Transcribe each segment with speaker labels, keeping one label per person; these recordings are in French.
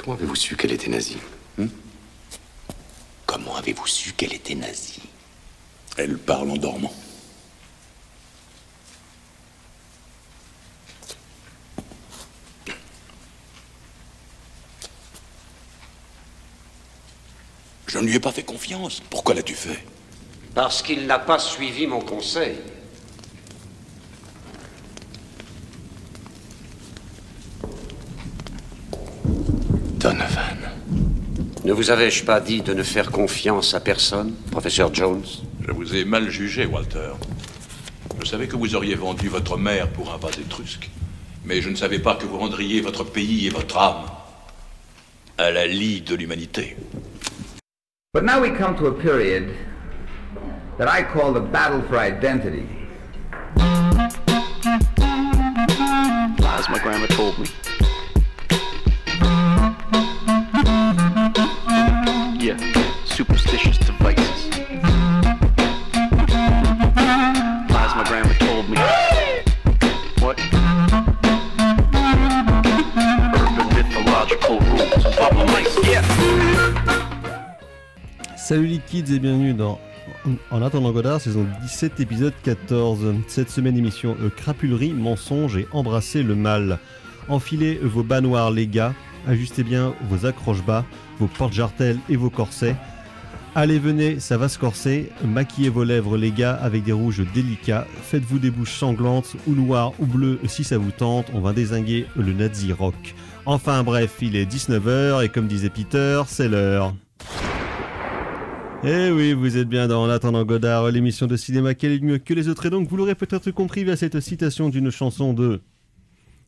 Speaker 1: Comment avez-vous su qu'elle était nazie? Comment avez-vous su qu'elle était nazie?
Speaker 2: Elle parle en dormant. Je ne lui ai pas fait confiance. Pourquoi l'as-tu fait?
Speaker 3: Parce qu'il n'a pas suivi mon conseil.
Speaker 1: Donovan.
Speaker 3: Ne vous avais-je pas dit de ne faire confiance à personne, professeur Jones?
Speaker 2: Je vous ai mal jugé, Walter. Je savais que vous auriez vendu votre mère pour un vase étrusque. Mais je ne savais pas que vous rendriez votre pays et votre âme à la lie de l'humanité.
Speaker 4: But now we come to a period that I call the battle for identity.
Speaker 5: As my grandma told me. Yeah, superstitious devices. As my grandma told me. What? Urban mythological rules of Pablo Mice. Yeah.
Speaker 6: Salut les kids et bienvenue dans En attendant Godard, saison 17, épisode 14. Cette semaine émission crapulerie, mensonge et embrasser le mal. Enfilez vos bas noirs les gars, ajustez bien vos accroches-bas, vos porte-jartelles et vos corsets. Allez venez, ça va se corser, maquillez vos lèvres les gars avec des rouges délicats, faites-vous des bouches sanglantes ou noires ou bleues si ça vous tente, on va dézinguer le nazi rock. Enfin bref, il est 19h et comme disait Peter, c'est l'heure. Eh oui, vous êtes bien dans En attendant Godard, l'émission de cinéma qui est mieux que les autres. Et donc, vous l'aurez peut-être compris via cette citation d'une chanson de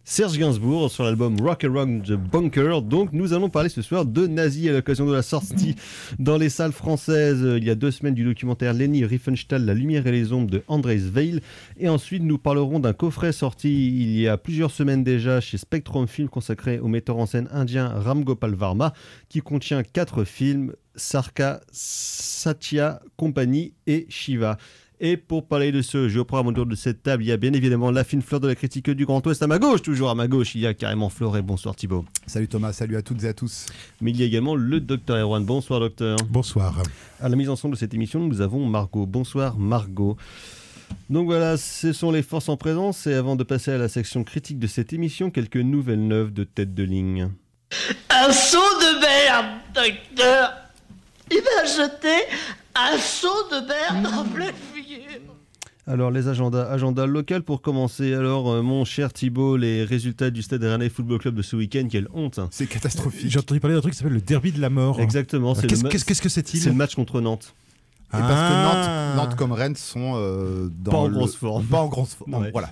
Speaker 6: Serge Gainsbourg sur l'album Rock Around the Bunker. Donc, nous allons parler ce soir de Nazi à l'occasion de la sortie dans les salles françaises il y a 2 semaines du documentaire Leni Riefenstahl, La lumière et les ombres de Andrés Weil. Et ensuite, nous parlerons d'un coffret sorti il y a plusieurs semaines déjà chez Spectrum Film consacré au metteur en scène indien Ram Gopal Varma qui contient 4 films. Sarka, Satya, Compagnie et Shiva. Et pour parler de ce géoprogramme autour de cette table, il y a bien évidemment la fine fleur de la critique du Grand Ouest à ma gauche, toujours à ma gauche, il y a carrément Floré. Bonsoir Thibaut.
Speaker 7: Salut Thomas, salut à toutes et à tous.
Speaker 6: Mais il y a également le docteur Erwan. Bonsoir docteur.
Speaker 7: Bonsoir.
Speaker 6: À la mise en son de cette émission, nous avons Margot. Bonsoir Margot. Donc voilà, ce sont les forces en présence. Et avant de passer à la section critique de cette émission, quelques nouvelles neuves de tête de ligne.
Speaker 8: Un seau de merde, docteur. Il m'a jeté un seau de merde en pleine figure.
Speaker 6: Alors les agenda local pour commencer. Alors mon cher Thibaut, les résultats du Stade Rennais Football Club de ce week-end, quelle honte.
Speaker 7: C'est catastrophique.
Speaker 9: J'ai entendu parler d'un truc qui s'appelle le derby de la mort.
Speaker 6: Exactement.
Speaker 9: Qu'est-ce que c'est-il?
Speaker 6: C'est le match contre Nantes.
Speaker 7: Et parce que Nantes comme Rennes sont
Speaker 6: pas en grosse forme.
Speaker 7: Pas en grosse forme.
Speaker 6: Ouais.
Speaker 7: Voilà.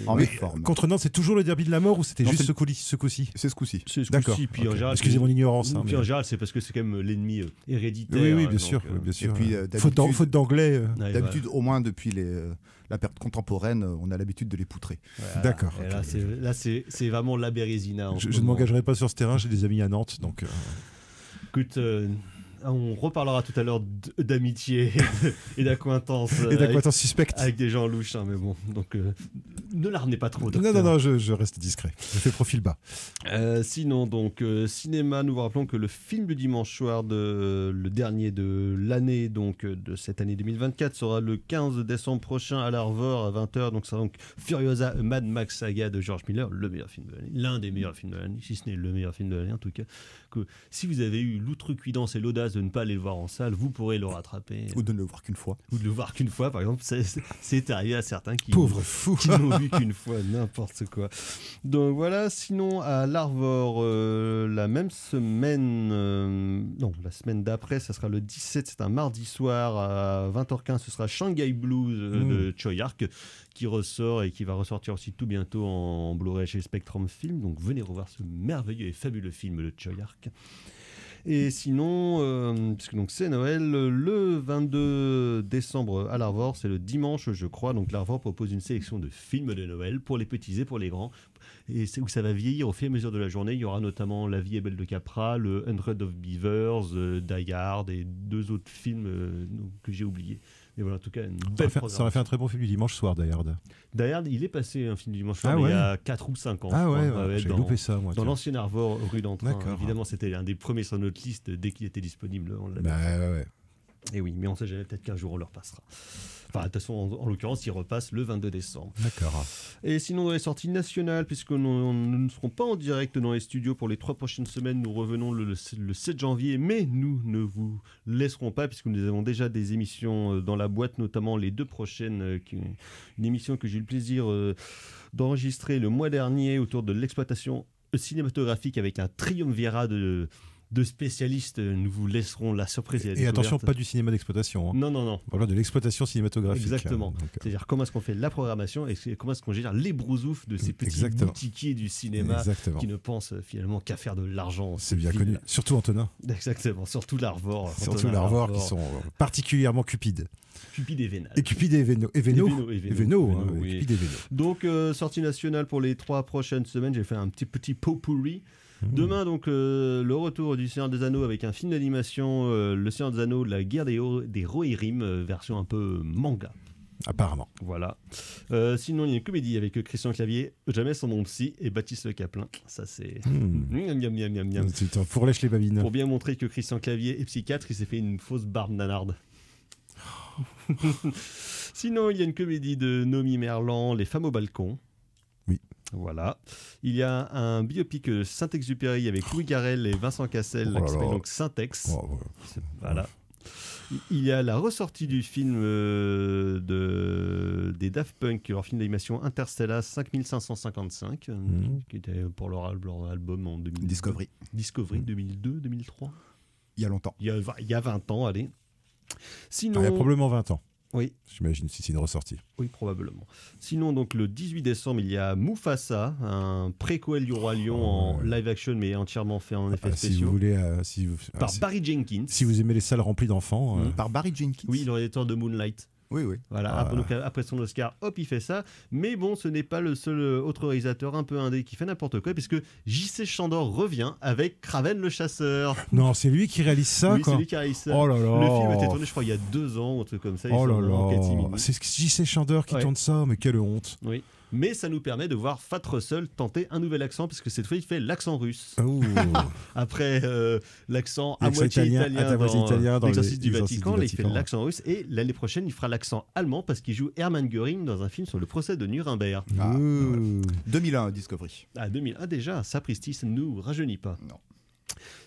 Speaker 9: En forme. Contre Nantes, c'est toujours le derby de la mort ou c'était juste ce coup-ci?
Speaker 7: C'est ce coup-ci.
Speaker 9: D'accord.
Speaker 6: Puis en général,
Speaker 9: excusez mon ignorance.
Speaker 6: Puis en général, c'est parce que c'est quand même l'ennemi héréditaire.
Speaker 9: Oui, bien sûr. Bien sûr.
Speaker 7: Et puis,
Speaker 9: faute d'anglais.
Speaker 7: D'habitude, au moins depuis la période contemporaine, on a l'habitude de les poutrer.
Speaker 6: Voilà.
Speaker 9: D'accord.
Speaker 6: Et là, c'est vraiment la Bérésina.
Speaker 9: Je ne m'engagerai pas sur ce terrain, j'ai des amis à Nantes. Donc,
Speaker 6: écoute, on reparlera tout à l'heure d'amitié et d'acquaintance.
Speaker 9: Et d'acquaintance suspecte.
Speaker 6: Avec des gens louches, hein, mais bon. Donc, ne la retenez pas trop.
Speaker 9: Non, je reste discret. Je fais profil bas.
Speaker 6: Sinon, donc, cinéma, nous vous rappelons que le film du dimanche soir, le dernier de l'année, donc de cette année 2024, sera le 15 décembre prochain à l'Arvor à 20h. Donc, ça sera donc Furiosa Mad Max Saga de George Miller, le meilleur film de l'année, l'un des meilleurs films de l'année, si ce n'est le meilleur film de l'année en tout cas. Que si vous avez eu l'outrecuidance et l'audace de ne pas aller le voir en salle, vous pourrez le rattraper.
Speaker 7: Ou de ne le voir qu'une fois.
Speaker 6: Ou de le voir qu'une fois, par exemple. C'est arrivé à certains qui
Speaker 9: pauvres fous
Speaker 6: qui n'ont vu qu'une fois, n'importe quoi. Donc voilà, sinon à l'Arvor, la même semaine, la semaine d'après, ça sera le 17, c'est un mardi soir à 20h15, ce sera Shanghai Blues de Choi Ark qui ressort et qui va ressortir aussi tout bientôt en Blu-ray chez Spectrum Film. Donc venez revoir ce merveilleux et fabuleux film de Choi Ark. Et sinon, puisque donc c'est Noël, le 22 décembre à l'Arvor, c'est le dimanche je crois, donc l'Arvor propose une sélection de films de Noël pour les petits et pour les grands, et c'est où ça va vieillir au fur et à mesure de la journée. Il y aura notamment La vie est belle de Capra, le 100 of Beavers, Die Hard et 2 autres films que j'ai oubliés. Mais voilà, en tout cas, une
Speaker 9: Ça
Speaker 6: belle
Speaker 9: aurait fait un très bon film du dimanche soir, Die Hard.
Speaker 6: Die Hard, il est passé un film du dimanche soir,
Speaker 9: Ah
Speaker 6: mais
Speaker 9: ouais.
Speaker 6: il y a 4 ou 5 ans.
Speaker 9: Ah
Speaker 6: je
Speaker 9: ouais,
Speaker 6: crois.
Speaker 9: j'ai
Speaker 6: dans-
Speaker 9: loupé ça, moi.
Speaker 6: Dans
Speaker 9: tiens.
Speaker 6: l'ancien Arvor, rue d'Entrain.
Speaker 9: D'accord.
Speaker 6: Évidemment, c'était un des premiers sur notre liste dès qu'il était disponible. On l'avait
Speaker 9: Bah, ouais.
Speaker 6: Et oui, mais on sait jamais, peut-être qu'un jour on le repassera. Enfin, de toute façon, en l'occurrence, il repasse le 22 décembre.
Speaker 9: D'accord.
Speaker 6: Et sinon, dans les sorties nationales, puisque nous ne serons pas en direct dans les studios pour les 3 prochaines semaines, nous revenons le 7 janvier, mais nous ne vous laisserons pas, puisque nous avons déjà des émissions dans la boîte, notamment les 2 prochaines. Une émission que j'ai eu le plaisir d'enregistrer le mois dernier autour de l'exploitation cinématographique avec un triumvirat de spécialistes. Nous vous laisserons la surprise.
Speaker 9: Et attention, pas du cinéma d'exploitation. Hein.
Speaker 6: Non.
Speaker 9: Voilà, de l'exploitation cinématographique.
Speaker 6: Exactement.
Speaker 9: Donc,
Speaker 6: C'est-à-dire comment est-ce qu'on fait la programmation et comment est-ce qu'on gère les brousoufs de ces petits
Speaker 9: Exactement.
Speaker 6: boutiquiers du cinéma
Speaker 9: Exactement.
Speaker 6: qui ne pensent finalement qu'à faire de l'argent.
Speaker 9: C'est bien
Speaker 6: Ville.
Speaker 9: connu. Surtout Antonin.
Speaker 6: Exactement. Surtout l'Arvor.
Speaker 9: Surtout
Speaker 6: Antonin
Speaker 9: l'Arvor
Speaker 6: Arvor.
Speaker 9: qui sont particulièrement cupides.
Speaker 6: Cupide et vénal.
Speaker 9: Et cupides et véno.
Speaker 6: Et Véno, hein, oui.
Speaker 9: Cupides et véno.
Speaker 6: Donc, sortie nationale pour les 3 prochaines semaines. J'ai fait un petit pot-pourri. Demain, donc, le retour du Seigneur des Anneaux avec un film d'animation, Le Seigneur des Anneaux, la guerre des Rohirrim, version un peu manga.
Speaker 9: Apparemment.
Speaker 6: Voilà. Sinon, il y a une comédie avec Christian Clavier, Jamais son nom psy, et Baptiste Le Caplin. Ça, c'est. Miam, miam, miam, miam, miam.
Speaker 9: Tu t'en fourlèches les babines.
Speaker 6: Pour bien montrer que Christian Clavier est psychiatre, il s'est fait une fausse barbe nanarde. Sinon, il y a une comédie de Noémie Merlan, Les femmes au balcon.
Speaker 9: Oui.
Speaker 6: Voilà. Il y a un biopic de Saint-Exupéry avec Louis Garrel et Vincent Cassel,
Speaker 9: Oh là
Speaker 6: qui s'appelle
Speaker 9: là.
Speaker 6: donc Saint-Ex.
Speaker 9: Oh, ouais.
Speaker 6: Voilà. Il y a la ressortie du film des Daft Punk, leur film d'animation Interstellar 5555, qui était pour leur album en 2000.
Speaker 7: Discovery.
Speaker 6: Discovery 2002, 2003.
Speaker 7: Il y a longtemps.
Speaker 6: Il y a 20 ans, allez. Sinon,
Speaker 9: Il y a probablement 20 ans.
Speaker 6: Oui.
Speaker 9: J'imagine si c'est une ressortie.
Speaker 6: Oui, probablement. Sinon, donc le 18 décembre, il y a Mufasa, un préquel du Roi Lion en live action, mais entièrement fait en effets spéciaux.
Speaker 9: Si vous voulez,
Speaker 6: par Barry Jenkins.
Speaker 9: Si vous aimez les salles remplies d'enfants.
Speaker 7: Par Barry Jenkins.
Speaker 6: Oui, le réalisateur de Moonlight.
Speaker 7: Oui.
Speaker 6: Voilà, donc après son Oscar, hop, il fait ça. Mais bon, ce n'est pas le seul autre réalisateur un peu indé qui fait n'importe quoi, puisque J.C. Chandor revient avec Kraven le chasseur.
Speaker 9: Non, c'est lui qui réalise ça,
Speaker 6: oui,
Speaker 9: quoi.
Speaker 6: c'est lui qui réalise ça.
Speaker 9: Oh là là.
Speaker 6: Le film a été tourné, je crois, il y a 2 ans, ou un truc comme ça.
Speaker 9: Oh là
Speaker 6: en
Speaker 9: là.
Speaker 6: catimini.
Speaker 9: C'est J.C. Chandor qui tourne ça, mais quelle honte.
Speaker 6: Oui. Mais ça nous permet de voir Fat Russell tenter un nouvel accent, puisque cette fois il fait l'accent russe.
Speaker 9: Oh.
Speaker 6: Après l'accent à moitié
Speaker 9: italien
Speaker 6: italien dans
Speaker 9: l'Exorcisme
Speaker 6: du Vatican, là il fait
Speaker 9: ouais.
Speaker 6: l'accent russe, et l'année prochaine il fera l'accent allemand parce qu'il joue Hermann Göring dans un film sur le procès de Nuremberg.
Speaker 7: 2001, Discovery.
Speaker 6: Ah, 2001 déjà, sapristi, ça ne nous rajeunit pas.
Speaker 7: Non.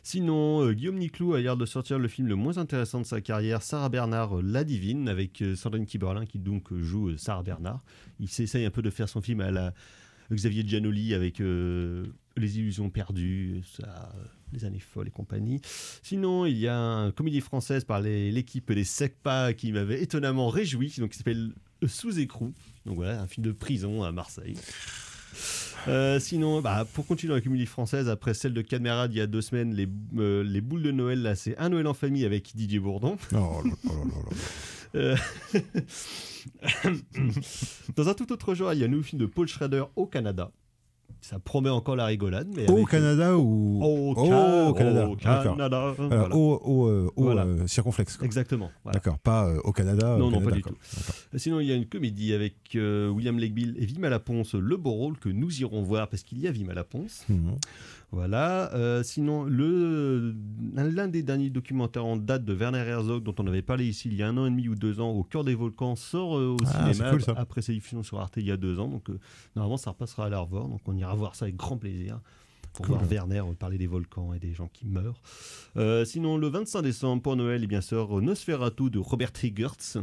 Speaker 6: Sinon, Guillaume Niclou a l'air de sortir le film le moins intéressant de sa carrière, Sarah Bernard, La Divine, avec Sandrine Kiberlin qui donc joue Sarah Bernard. Il s'essaye un peu de faire son film à la Xavier Giannoli avec Les Illusions perdues, Les années folles et compagnie. Sinon, il y a une comédie française par l'équipe des SECPA qui m'avait étonnamment réjoui, donc qui s'appelle Sous écrou. Donc voilà, un film de prison à Marseille. Sinon, pour continuer dans la comédie française, après celle de Cadmerade il y a 2 semaines, les boules de Noël, là c'est Un Noël en famille avec Didier Bourdon.
Speaker 9: Oh là là.
Speaker 6: Dans un tout autre genre, il y a un nouveau film de Paul Schrader au Canada. Ça promet encore la rigolade. Mais
Speaker 9: Au Canada ou
Speaker 6: au
Speaker 9: Canada.
Speaker 6: Canada.
Speaker 9: Voilà.
Speaker 6: Voilà.
Speaker 9: Circonflexe. Quoi.
Speaker 6: Exactement. Voilà.
Speaker 9: D'accord, pas au Canada.
Speaker 6: Non,
Speaker 9: au Canada,
Speaker 6: pas du
Speaker 9: quoi.
Speaker 6: tout.
Speaker 9: D'accord.
Speaker 6: Sinon, il y a une comédie avec William Legbill et Vima Laponce, Le Beau Rôle, que nous irons voir parce qu'il y a Vima Laponce. Voilà. Sinon, l'un des derniers documentaires en date de Werner Herzog, dont on avait parlé ici il y a 1 an et demi ou 2 ans, Au cœur des volcans, sort au cinéma
Speaker 9: cool,
Speaker 6: après sa diffusion sur Arte il y a 2 ans. Donc, normalement, ça repassera à l'Arvor. Donc, on ira voir ça avec grand plaisir. Pour voir Werner parler des volcans et des gens qui meurent. Sinon, le 25 décembre, pour Noël, il bien sûr Nosferatu de Robert Eggers.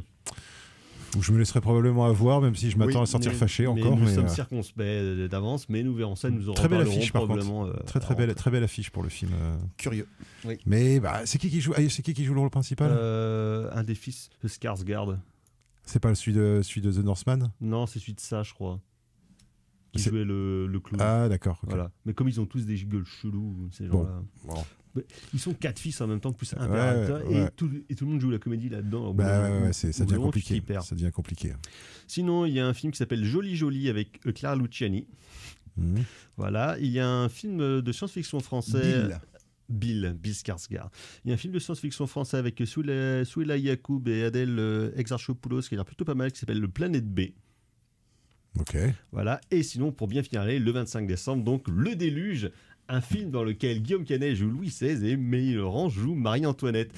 Speaker 9: Je me laisserai probablement avoir, même si je m'attends à sortir fâché encore.
Speaker 6: Nous sommes circonspects d'avance, mais nous verrons ça, nous aurons
Speaker 9: très belle affiche, par
Speaker 6: probablement.
Speaker 9: Contre. Très belle affiche pour le film.
Speaker 7: Curieux.
Speaker 6: Oui.
Speaker 9: Mais c'est qui joue le rôle principal
Speaker 6: un des fils de Skarsgård.
Speaker 9: C'est pas celui de The Northman?
Speaker 6: Non, c'est celui de ça, je crois. Qui jouait le clown.
Speaker 9: Ah, d'accord. Okay.
Speaker 6: Voilà. Mais comme ils ont tous des gueules chelous, ces gens-là.
Speaker 9: Bon.
Speaker 6: Ils sont 4 fils en même temps, plus un impérateur, et tout le monde joue la comédie là-dedans.
Speaker 9: Ça devient compliqué. Ça devient compliqué.
Speaker 6: Sinon, il y a un film qui s'appelle Joli Joli avec Clara Luciani. Voilà. Il y a un film de science-fiction français. Bill Skarsgård. Il y a un film de science-fiction français avec Souila Yacoub et Adèle Exarchopoulos qui a l'air plutôt pas mal, qui s'appelle Le Planète B.
Speaker 9: Ok.
Speaker 6: Voilà. Et sinon, pour bien finir l'année, le 25 décembre, donc Le Déluge, un film dans lequel Guillaume Canet joue Louis XVI et Mélie Laurent joue Marie-Antoinette.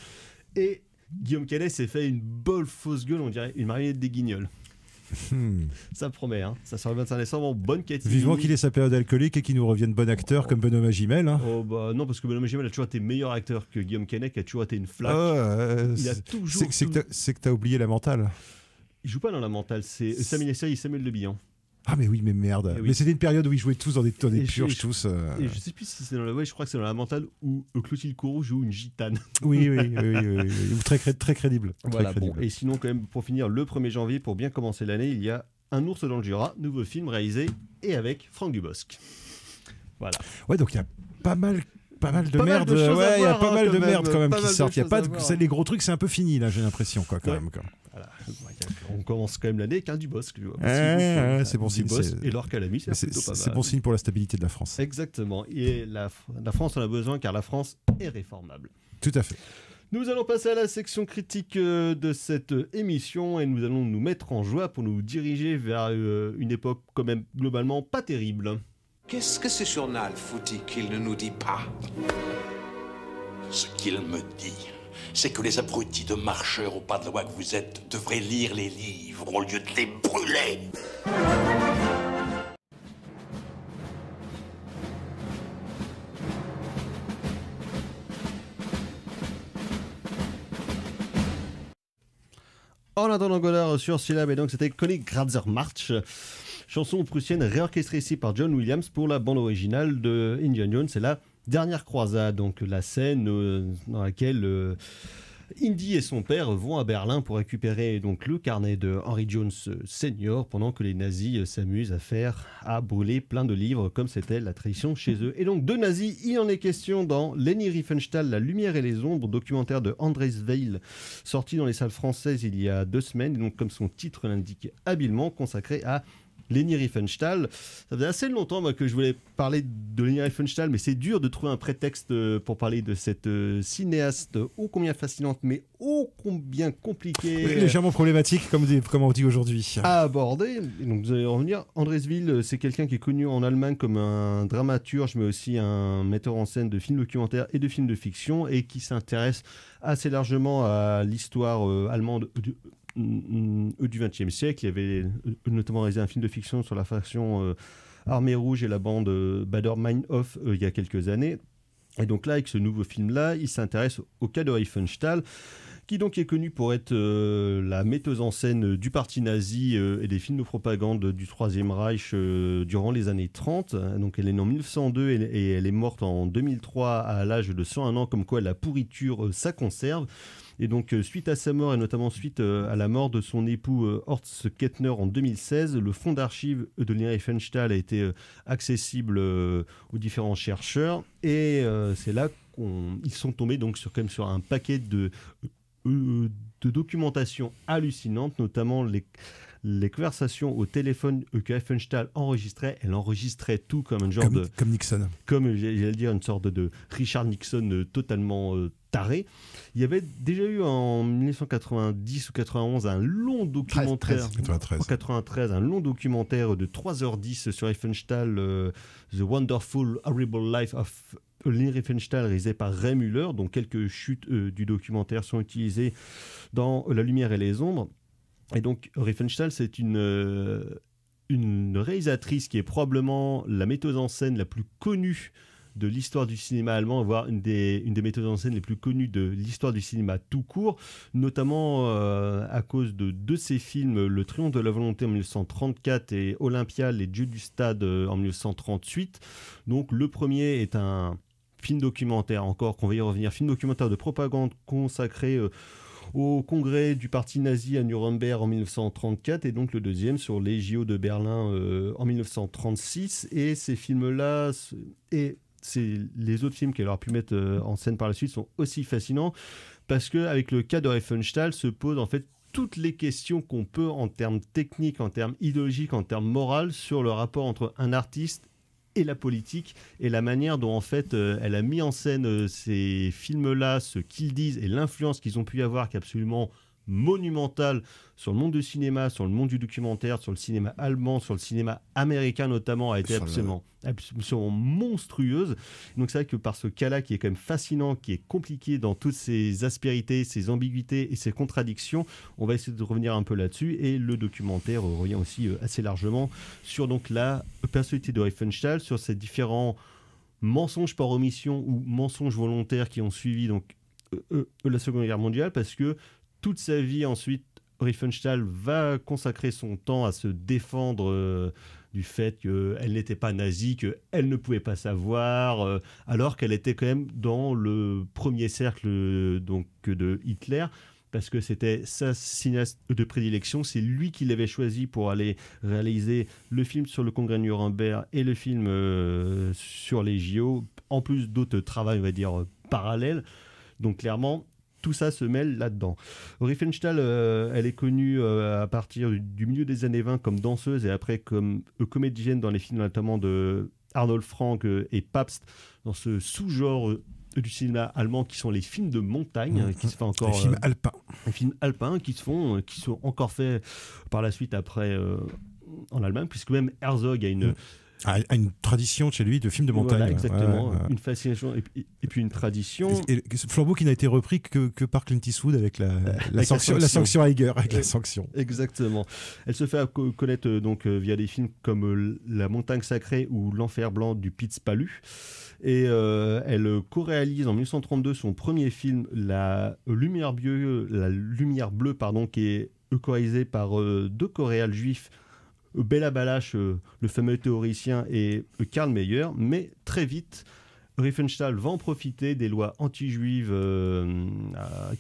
Speaker 6: Et Guillaume Canet s'est fait une belle fausse gueule, on dirait une marionnette des Guignols. Ça promet, hein. Ça sort le 25 décembre en bonne catimini.
Speaker 9: Vivement qu'il ait sa période alcoolique et qu'il nous revienne bon acteur comme Benoît Magimel. Hein.
Speaker 6: Oh bah non, parce que Benoît Magimel a toujours été meilleur acteur que Guillaume Canet, qui a toujours été une flaque. Il a toujours.
Speaker 9: C'est que t'as oublié La Mentale.
Speaker 6: Il joue pas dans La Mentale, c'est Samuel Le Bihan.
Speaker 9: Ah mais oui, mais merde.
Speaker 6: Oui.
Speaker 9: Mais c'était une période où ils jouaient tous dans des purges, tous.
Speaker 6: Et je sais plus si c'est dans je crois que c'est dans La Mentale où Clotilde Courreau joue une gitane.
Speaker 9: Oui. Très crédible.
Speaker 6: Voilà,
Speaker 9: très crédible.
Speaker 6: Bon, et sinon quand même, pour finir, le 1er janvier, pour bien commencer l'année, il y a Un ours dans le Jura, nouveau film réalisé et avec Franck Dubosc. Voilà.
Speaker 9: Ouais, donc il y a pas mal de merde. Ouais, il y a pas mal de merde quand même qui sortent. Il y a pas les gros trucs, c'est un peu fini là, j'ai l'impression quoi quand même. Quoi.
Speaker 6: Voilà. On commence quand même l'année avec un Dubosc.
Speaker 9: C'est bon signe.
Speaker 6: Et Laure Calamy, c'est
Speaker 9: bon signe pour la stabilité de la France.
Speaker 6: Exactement. Et la France en a besoin car la France est réformable.
Speaker 9: Tout à fait.
Speaker 6: Nous allons passer à la section critique de cette émission et nous allons nous mettre en joie pour nous diriger vers une époque quand même globalement pas terrible.
Speaker 10: Qu'est-ce que ce journal vous dit qu'il ne nous dit pas?
Speaker 2: Ce qu'il me dit, c'est que les abrutis de marcheurs au pas de loi que vous êtes devraient lire les livres au lieu de les brûler.
Speaker 6: En attendant Godard sur Syllab, et donc c'était Königgrätzer March, chanson prussienne réorchestrée ici par John Williams pour la bande originale de Indiana Jones. C'est la dernière croisade, donc la scène dans laquelle Indy et son père vont à Berlin pour récupérer donc le carnet de Henry Jones Senior pendant que les nazis s'amusent à brûler plein de livres comme c'était la tradition chez eux. Et donc de nazis, il en est question dans Leni Riefenstahl, La lumière et les ombres, documentaire de Andres Weil, sorti dans les salles françaises il y a 2 semaines, et donc comme son titre l'indique habilement, consacré à Leni Riefenstahl. Ça faisait assez longtemps moi, que je voulais parler de Leni Riefenstahl, mais c'est dur de trouver un prétexte pour parler de cette cinéaste ô combien fascinante, mais ô combien compliquée.
Speaker 9: Légèrement problématique, comme on dit aujourd'hui.
Speaker 6: À aborder. Et donc vous allez revenir. Andres Weil, c'est quelqu'un qui est connu en Allemagne comme un dramaturge, mais aussi un metteur en scène de films documentaires et de films de fiction, et qui s'intéresse assez largement à l'histoire allemande du XXe siècle. Il avait notamment réalisé un film de fiction sur la faction Armée Rouge et la bande Baader-Meinhof il y a quelques années. Et donc là, avec ce nouveau film-là, il s'intéresse au cas de Riefenstahl, qui donc est connue pour être la metteuse en scène du parti nazi et des films de propagande du Troisième Reich durant les années 30. Donc elle est née en 1902 et elle est morte en 2003 à l'âge de 101 ans, comme quoi la pourriture, ça conserve. Et donc, suite à sa mort, et notamment suite à la mort de son époux Horst Kettner en 2016, le fonds d'archives de Leni Riefenstahl a été accessible aux différents chercheurs. Et c'est là qu'ils sont tombés donc, sur un paquet de documentation hallucinante, notamment les conversations au téléphone que Riefenstahl enregistrait. Elle enregistrait tout comme un genre
Speaker 9: comme Nixon.
Speaker 6: Comme, j'allais dire, une sorte de Richard Nixon totalement taré. Il y avait déjà eu en 1990 ou 91 un long documentaire. 93, un long documentaire de 3h10 sur Riefenstahl, The Wonderful Horrible Life of Leni Riefenstahl, réalisé par Ray Müller, dont quelques chutes du documentaire sont utilisées dans La lumière et les ombres. Et donc Riefenstahl, c'est une réalisatrice qui est probablement la metteuse en scène la plus connue de l'histoire du cinéma allemand, voire une des metteuses en scène les plus connues de l'histoire du cinéma tout court, notamment à cause de 2 de ses films, Le Triomphe de la volonté en 1934 et Olympia, les dieux du stade en 1938. Donc le premier est un film documentaire, encore qu'on va y revenir, film documentaire de propagande consacré au congrès du parti nazi à Nuremberg en 1934, et donc le deuxième sur les JO de Berlin en 1936. Et ces films-là, et les autres films qu'elle aura pu mettre en scène par la suite sont aussi fascinants, parce qu'avec le cas de Riefenstahl se posent en fait toutes les questions qu'on peut en termes techniques, en termes idéologiques, en termes moraux, sur le rapport entre un artiste et la politique et la manière dont en fait elle a mis en scène ces films-là, ce qu'ils disent et l'influence qu'ils ont pu avoir qui est absolument monumentale sur le monde du cinéma, sur le monde du documentaire, sur le cinéma allemand, sur le cinéma américain notamment, a été absolument monstrueuse. Donc c'est vrai que par ce cas-là qui est quand même fascinant, qui est compliqué dans toutes ses aspérités, ses ambiguïtés et ses contradictions, on va essayer de revenir un peu là-dessus, et le documentaire revient aussi assez largement sur donc la personnalité de Riefenstahl, sur ces différents mensonges par omission ou mensonges volontaires qui ont suivi donc la Seconde Guerre mondiale, parce que toute sa vie ensuite, Riefenstahl va consacrer son temps à se défendre du fait qu'elle n'était pas nazie, qu'elle ne pouvait pas savoir, alors qu'elle était quand même dans le premier cercle donc, de Hitler, parce que c'était sa cinéaste de prédilection. C'est lui qui l'avait choisi pour aller réaliser le film sur le congrès de Nuremberg et le film sur les JO, en plus d'autres travaux, on va dire, parallèles. Donc clairement, tout ça se mêle là-dedans. Riefenstahl, elle est connue à partir du milieu des années 20 comme danseuse et après comme comédienne dans les films notamment de Arnold Frank et Pabst, dans ce sous-genre du cinéma allemand qui sont les films de montagne, qui se fait encore...
Speaker 9: Les films alpins.
Speaker 6: Les films alpins qui sont encore faits par la suite après en Allemagne, puisque même Herzog a une...
Speaker 9: a une tradition chez lui de films de montagne.
Speaker 6: Voilà, exactement. Une fascination et puis une tradition.
Speaker 9: Et flambeau qui n'a été repris que par Clint Eastwood avec la sanction Eiger. Avec la sanction.
Speaker 6: Exactement. Elle se fait connaître donc via des films comme La montagne sacrée ou L'enfer blanc du Piz Palu. Et elle co-réalise en 1932 son premier film, La lumière bleue, qui est co-réalisé par deux choréales juifs, Bela Balash, le fameux théoricien, et Karl Mayer, mais très vite, Riefenstahl va en profiter des lois anti-juives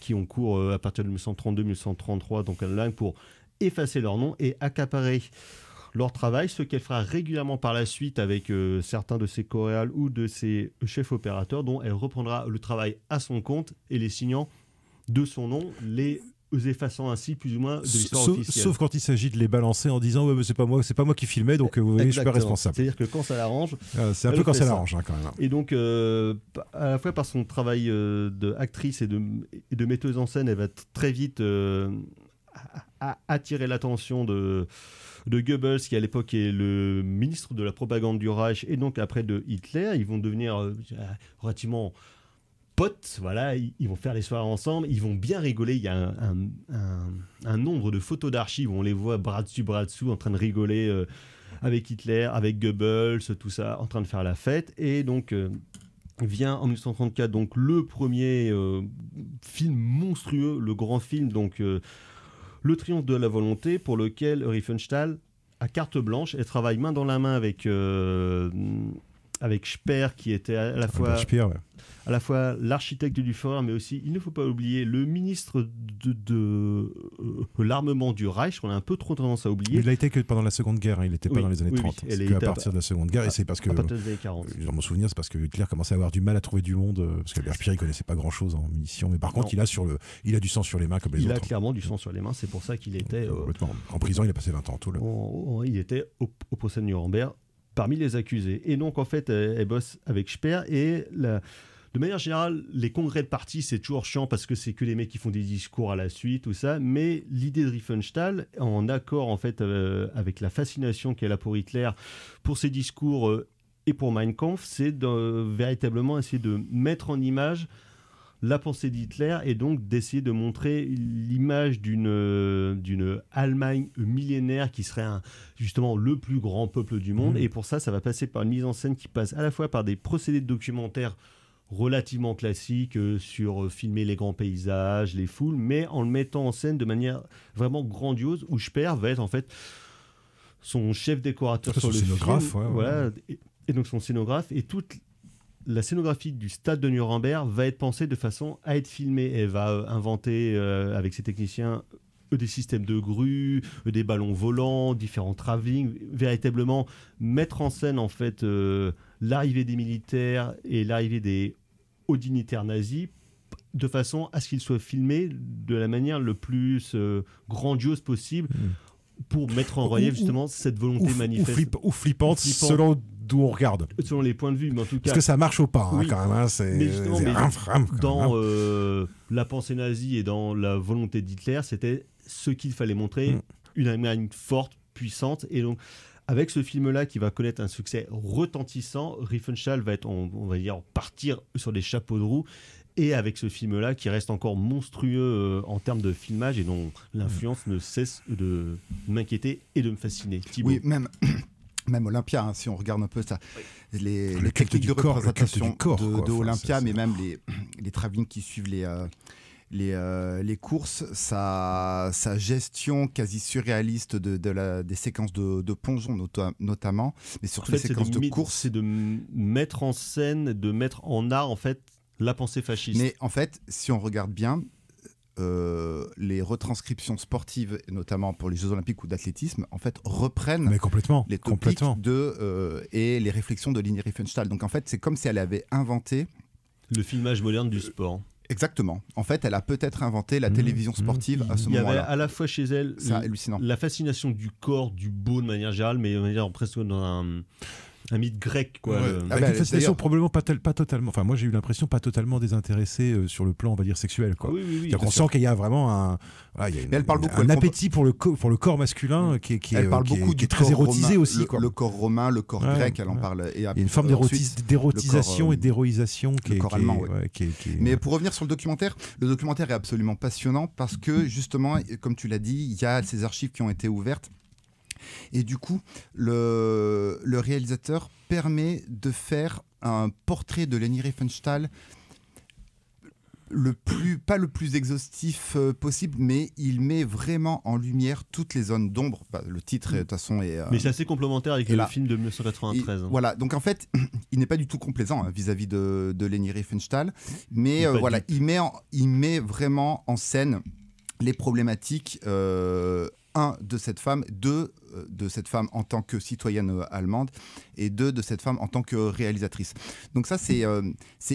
Speaker 6: qui ont cours à partir de 1932-1933, donc en Allemagne, pour effacer leur nom et accaparer leur travail, ce qu'elle fera régulièrement par la suite avec certains de ses choréales ou de ses chefs opérateurs, dont elle reprendra le travail à son compte et les signant de son nom, les effaçant ainsi plus ou moins de l'histoire officielle.
Speaker 9: Sauf quand il s'agit de les balancer en disant ouais, mais c'est pas moi qui filmais, donc vous voyez, je suis pas responsable.
Speaker 6: C'est-à-dire que quand ça l'arrange,
Speaker 9: c'est un peu quand ça l'arrange quand même.
Speaker 6: Et donc à la fois par son travail d'actrice et de metteuse en scène, elle va très vite attirer l'attention de Goebbels, qui à l'époque est le ministre de la propagande du Reich et donc après de Hitler. Ils vont devenir relativement potes, voilà, ils vont faire les soirées ensemble, ils vont bien rigoler. Il y a un nombre de photos d'archives où on les voit bras dessus en train de rigoler avec Hitler, avec Goebbels, tout ça, en train de faire la fête. Et donc vient en 1934 donc le premier film monstrueux, le grand film, donc Le Triomphe de la volonté, pour lequel Riefenstahl a carte blanche et travaille main dans la main avec Speer, qui était à la fois à la fois l'architecte du Führer, mais aussi, il ne faut pas oublier, le ministre de l'armement du Reich, qu'on a un peu trop tendance à oublier.
Speaker 9: Il a été que pendant la Seconde Guerre, il n'était pas dans les années 30.
Speaker 6: Oui,
Speaker 9: c'est qu'à partir de la Seconde Guerre, et c'est parce que,
Speaker 6: à partir des années 40.
Speaker 9: Dans mon souvenir, c'est parce que Hitler commençait à avoir du mal à trouver du monde, parce que Speer, il connaissait pas grand-chose en munitions, mais par contre, il a du sang sur les mains comme les autres.
Speaker 6: Il a clairement du sang sur les mains, c'est pour ça qu'il était...
Speaker 9: en prison, il a passé 20 ans.
Speaker 6: Il était au procès de Nuremberg, parmi les accusés. Et donc, en fait, elle bosse avec Speer, et de manière générale, les congrès de parti, c'est toujours chiant parce que c'est que les mecs qui font des discours à la suite, tout ça. Mais l'idée de Riefenstahl, en accord en fait avec la fascination qu'elle a pour Hitler, pour ses discours et pour Mein Kampf, c'est de véritablement essayer de mettre en image la pensée d'Hitler et donc d'essayer de montrer l'image d'une Allemagne millénaire qui serait justement le plus grand peuple du monde. Et pour ça, ça va passer par une mise en scène qui passe à la fois par des procédés de documentaires relativement classique sur filmer les grands paysages, les foules, mais en le mettant en scène de manière vraiment grandiose, où Speer va être en fait son chef décorateur sur le
Speaker 9: scénographe,
Speaker 6: film. Voilà, et donc son scénographe, et toute la scénographie du stade de Nuremberg va être pensée de façon à être filmée. Elle va inventer avec ses techniciens des systèmes de grues, des ballons volants, différents travelling, véritablement mettre en scène en fait l'arrivée des militaires et l'arrivée des hauts dignitaires nazis de façon à ce qu'ils soient filmés de la manière le plus grandiose possible pour mettre en relief justement cette volonté manifeste.
Speaker 9: Ou flippante, selon d'où on regarde.
Speaker 6: Selon les points de vue, mais en tout cas...
Speaker 9: Parce que ça marche au pas,
Speaker 6: oui.
Speaker 9: quand même. Hein, c'est
Speaker 6: dans la pensée nazie et dans la volonté d'Hitler, c'était ce qu'il fallait montrer, une Allemagne forte, puissante, et donc avec ce film-là qui va connaître un succès retentissant, Riefenstahl va être, on va dire, partir sur des chapeaux de roue, et avec ce film-là qui reste encore monstrueux en termes de filmage et dont l'influence ne cesse de m'inquiéter et de me fasciner. Thibaut.
Speaker 7: Oui, même Olympia, hein, si on regarde un peu ça, les techniques de représentation de Olympia, mais même les travelling qui suivent les courses, sa gestion quasi surréaliste des séquences de plongeon notamment, mais surtout les séquences de course.
Speaker 6: C'est de mettre en scène, de mettre en art en fait la pensée fasciste.
Speaker 7: Mais en fait, si on regarde bien, les retranscriptions sportives, notamment pour les Jeux Olympiques ou d'athlétisme, en fait, reprennent les topics et les réflexions de Leni Riefenstahl. Donc en fait, c'est comme si elle avait inventé
Speaker 6: le filmage moderne du sport.
Speaker 7: Exactement. En fait, elle a peut-être inventé la télévision sportive à ce moment-là.
Speaker 6: Il y avait à la fois chez elle la fascination du corps, du beau de manière générale, mais de manière presque dans un mythe grec, quoi.
Speaker 9: Ouais. Avec une fascination probablement pas totalement. Enfin, moi j'ai eu l'impression pas totalement désintéressée sur le plan, on va dire, sexuel, quoi.
Speaker 6: Oui,
Speaker 9: on sent qu'il y a vraiment un appétit pour le corps masculin qui est très érotisé aussi, quoi.
Speaker 7: Le corps romain, le corps grec, elle en parle. Et il y a
Speaker 9: une forme d'érotisation et d'héroïsation qui est
Speaker 7: allemand. Mais pour revenir sur le documentaire est absolument passionnant parce que justement, comme tu l'as dit, il y a ces archives qui ont été ouvertes. Et du coup, le réalisateur permet de faire un portrait de Leni Riefenstahl pas le plus exhaustif possible, mais il met vraiment en lumière toutes les zones d'ombre. Le titre, de toute façon, est...
Speaker 6: mais c'est assez complémentaire avec le film de 1993.
Speaker 7: Voilà, donc en fait, il n'est pas du tout complaisant vis-à-vis de Leni Riefenstahl, mais il met vraiment en scène les problématiques... de cette femme, de cette femme en tant que citoyenne allemande et de cette femme en tant que réalisatrice. Donc ça, c'est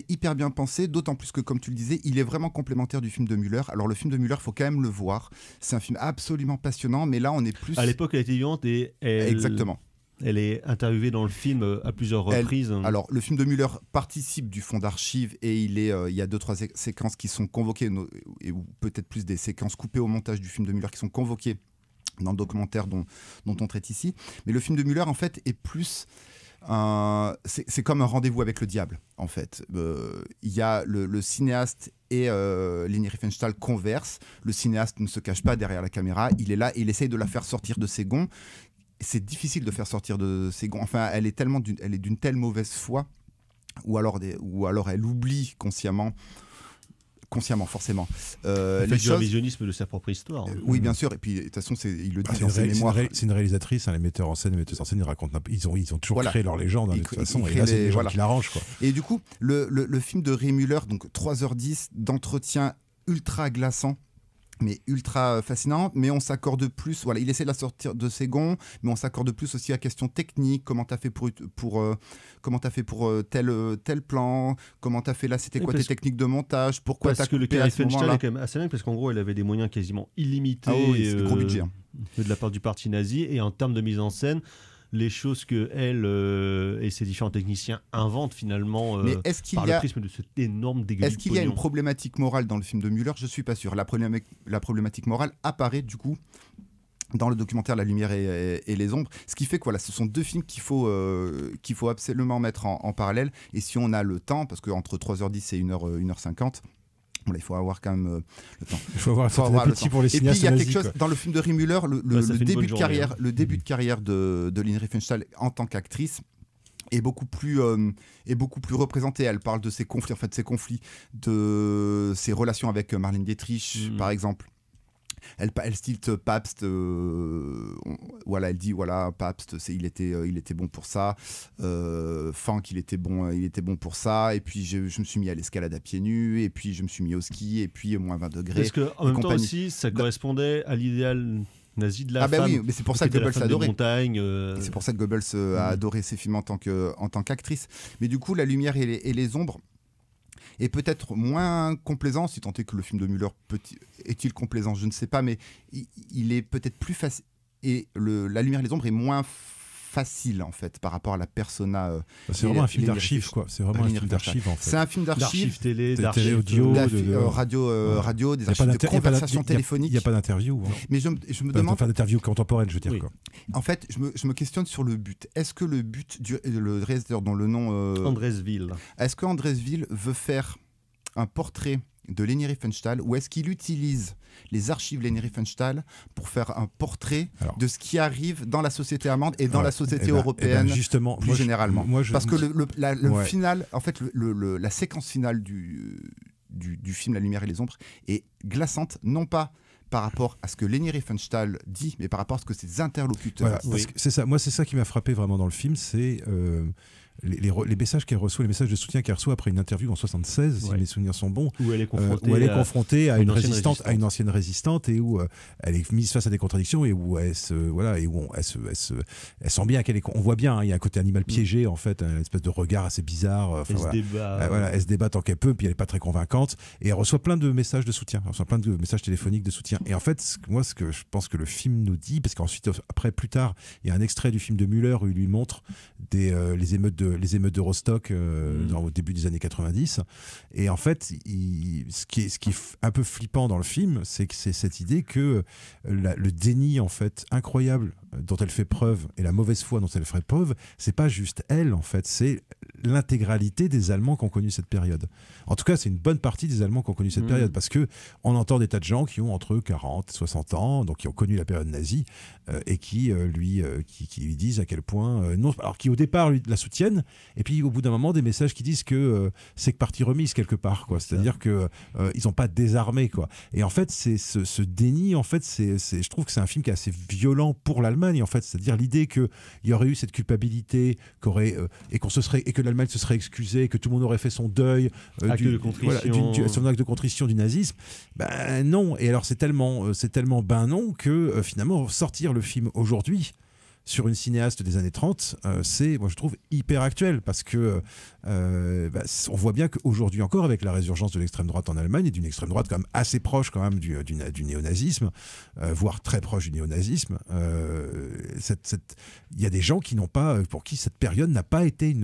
Speaker 7: hyper bien pensé, d'autant plus que, comme tu le disais, il est vraiment complémentaire du film de Müller. Alors le film de Müller, il faut quand même le voir. C'est un film absolument passionnant, mais là, on est plus...
Speaker 6: À l'époque, elle était vivante et
Speaker 7: Exactement.
Speaker 6: Elle est interviewée dans le film à plusieurs reprises.
Speaker 7: Alors, le film de Müller participe du fonds d'archives et il y a 2-3 séquences qui sont convoquées, ou peut-être plus des séquences coupées au montage du film de Müller qui sont convoquées dans le documentaire dont on traite ici. Mais le film de Müller, en fait, est plus... c'est comme un rendez-vous avec le diable, en fait. Il y a le cinéaste et Leni Riefenstahl conversent. Le cinéaste ne se cache pas derrière la caméra. Il est là et il essaye de la faire sortir de ses gonds. C'est difficile de faire sortir de ses gonds. Enfin, elle est d'une telle mauvaise foi, ou alors elle oublie consciemment forcément.
Speaker 6: Elle fait du révisionnisme de sa propre histoire.
Speaker 7: Oui, bien sûr. Et puis, de toute façon, il le dit dans ses mémoires.
Speaker 9: C'est une réalisatrice, les metteurs en scène, ils racontent. Ils ont toujours créé leur légende, de toute façon. Et là, c'est les gens qui l'arrangent, quoi.
Speaker 7: Et du coup, le film de Ray Müller, donc 3h10 d'entretien ultra glaçant, mais ultra fascinant, mais on s'accorde plus, il essaie de la sortir de ses gonds, mais on s'accorde plus aussi à la question technique, comment t'as fait pour tel plan, comment t'as fait là, c'était quoi tes techniques de montage, pourquoi t'as coupé à ce moment-là.
Speaker 6: Est quand même assez dingue, parce qu'en gros, elle avait des moyens quasiment illimités
Speaker 7: c'est gros budget,
Speaker 6: de la part du parti nazi, et en termes de mise en scène, les choses que elle et ses différents techniciens inventent finalement le prisme de cet énorme dégueu.
Speaker 7: Est-ce qu'il y a une problématique morale dans le film de Müller ? Je suis pas sûr. La problématique morale apparaît du coup dans le documentaire La lumière et les ombres, ce qui fait que ce sont deux films qu'il faut absolument mettre en parallèle. Et si on a le temps, parce qu'entre 3h10 et 1h50, il faut avoir quand même le temps.
Speaker 9: Il faut avoir le temps. Pour les cinéastes.
Speaker 7: Et puis il y a quelque chose dans le film de Ray Müller, le début de carrière de Leni Riefenstahl en tant qu'actrice est beaucoup plus représenté. Elle parle de ses conflits, de ses relations avec Marlène Dietrich, par exemple. Elle stilte Pabst, elle dit Pabst, il était bon pour ça, Funk il était bon pour ça, et puis je me suis mis à l'escalade à pieds nus, et puis je me suis mis au ski, et puis moins 20 degrés.
Speaker 6: Parce qu'en même temps aussi, ça correspondait à l'idéal nazi de la femme.
Speaker 7: Oui, mais c'est pour ça que Goebbels a adoré.
Speaker 6: C'est
Speaker 7: pour ça que Goebbels a adoré ses films en tant qu'actrice. Mais du coup, La lumière et les ombres est peut-être moins complaisant, si tant est que le film de Müller est-il complaisant, je ne sais pas, mais il est peut-être plus facile. Et La lumière et les ombres est moins facile en fait par rapport à la persona.
Speaker 9: C'est vraiment un film d'archives, quoi. C'est vraiment un film d'archives, en fait.
Speaker 7: C'est un film d'archives
Speaker 6: télé,
Speaker 9: télé audio,
Speaker 7: radio, des archives de conversations téléphoniques.
Speaker 9: Il n'y a pas d'interview.
Speaker 7: Mais je me demande.
Speaker 9: Enfin, d'interview contemporaine, je veux dire.
Speaker 6: Oui.
Speaker 9: Quoi.
Speaker 7: En fait, je me questionne sur le but. Est-ce que le but le réalisateur dont le nom
Speaker 6: Andresville.
Speaker 7: Est-ce que Andresville veut faire un portrait de Leni Riefenstahl ou est-ce qu'il utilise les archives Leni Riefenstahl pour faire un portrait de ce qui arrive dans la société allemande et dans la société européenne
Speaker 9: justement,
Speaker 7: plus généralement parce que le
Speaker 9: Ouais.
Speaker 7: final, en fait, la séquence finale du film La lumière et les ombres est glaçante, non pas par rapport à ce que Leni Riefenstahl dit, mais par rapport à ce que ses interlocuteurs disent.
Speaker 9: Parce que c'est ça. Moi, c'est ça qui m'a frappé vraiment dans le film, c'est les messages qu'elle reçoit, les messages de soutien qu'elle reçoit après une interview en 76, si mes souvenirs sont bons,
Speaker 6: où elle est confrontée,
Speaker 9: à une résistante, à une ancienne résistante, et où elle est mise face à des contradictions, et où elle sent bien qu'elle est. On voit bien, hein, il y a un côté animal piégé, en fait, une espèce de regard assez bizarre. Elle se débat tant qu'elle peut, puis elle n'est pas très convaincante, et elle reçoit plein de messages de soutien, elle reçoit plein de messages téléphoniques de soutien. Et en fait, ce que je pense que le film nous dit, parce qu'ensuite, après, plus tard, il y a un extrait du film de Müller où il lui montre les émeutes de Rostock au début des années 90. Et en fait, ce qui est un peu flippant dans le film, c'est que c'est cette idée que le déni en fait incroyable dont elle fait preuve et la mauvaise foi dont elle ferait preuve, c'est pas juste elle en fait, c'est l'intégralité des Allemands qui ont connu cette période. En tout cas, c'est une bonne partie des Allemands qui ont connu cette période, parce que on entend des tas de gens qui ont entre 40 et 60 ans, donc qui ont connu la période nazie, et qui lui disent à quel point non, alors qui au départ la soutiennent, et puis au bout d'un moment des messages qui disent que c'est que partie remise quelque part, quoi. C'est-à-dire que ils n'ont pas désarmé, quoi. Et en fait, c'est ce déni, en fait, je trouve que c'est un film qui est assez violent pour l'Allemagne, en fait. C'est-à-dire l'idée qu'il y aurait eu cette culpabilité, et que l'Allemagne se serait excusée, que tout le monde aurait fait son deuil son acte de contrition du nazisme. Ben non. Et alors c'est tellement non que finalement sortir le film aujourd'hui sur une cinéaste des années 30, c'est, moi je trouve, hyper actuel, parce que on voit bien qu'aujourd'hui encore, avec la résurgence de l'extrême droite en Allemagne, et d'une extrême droite quand même assez proche quand même du néonazisme, voire très proche du néonazisme, il y a des gens pour qui cette période n'a pas été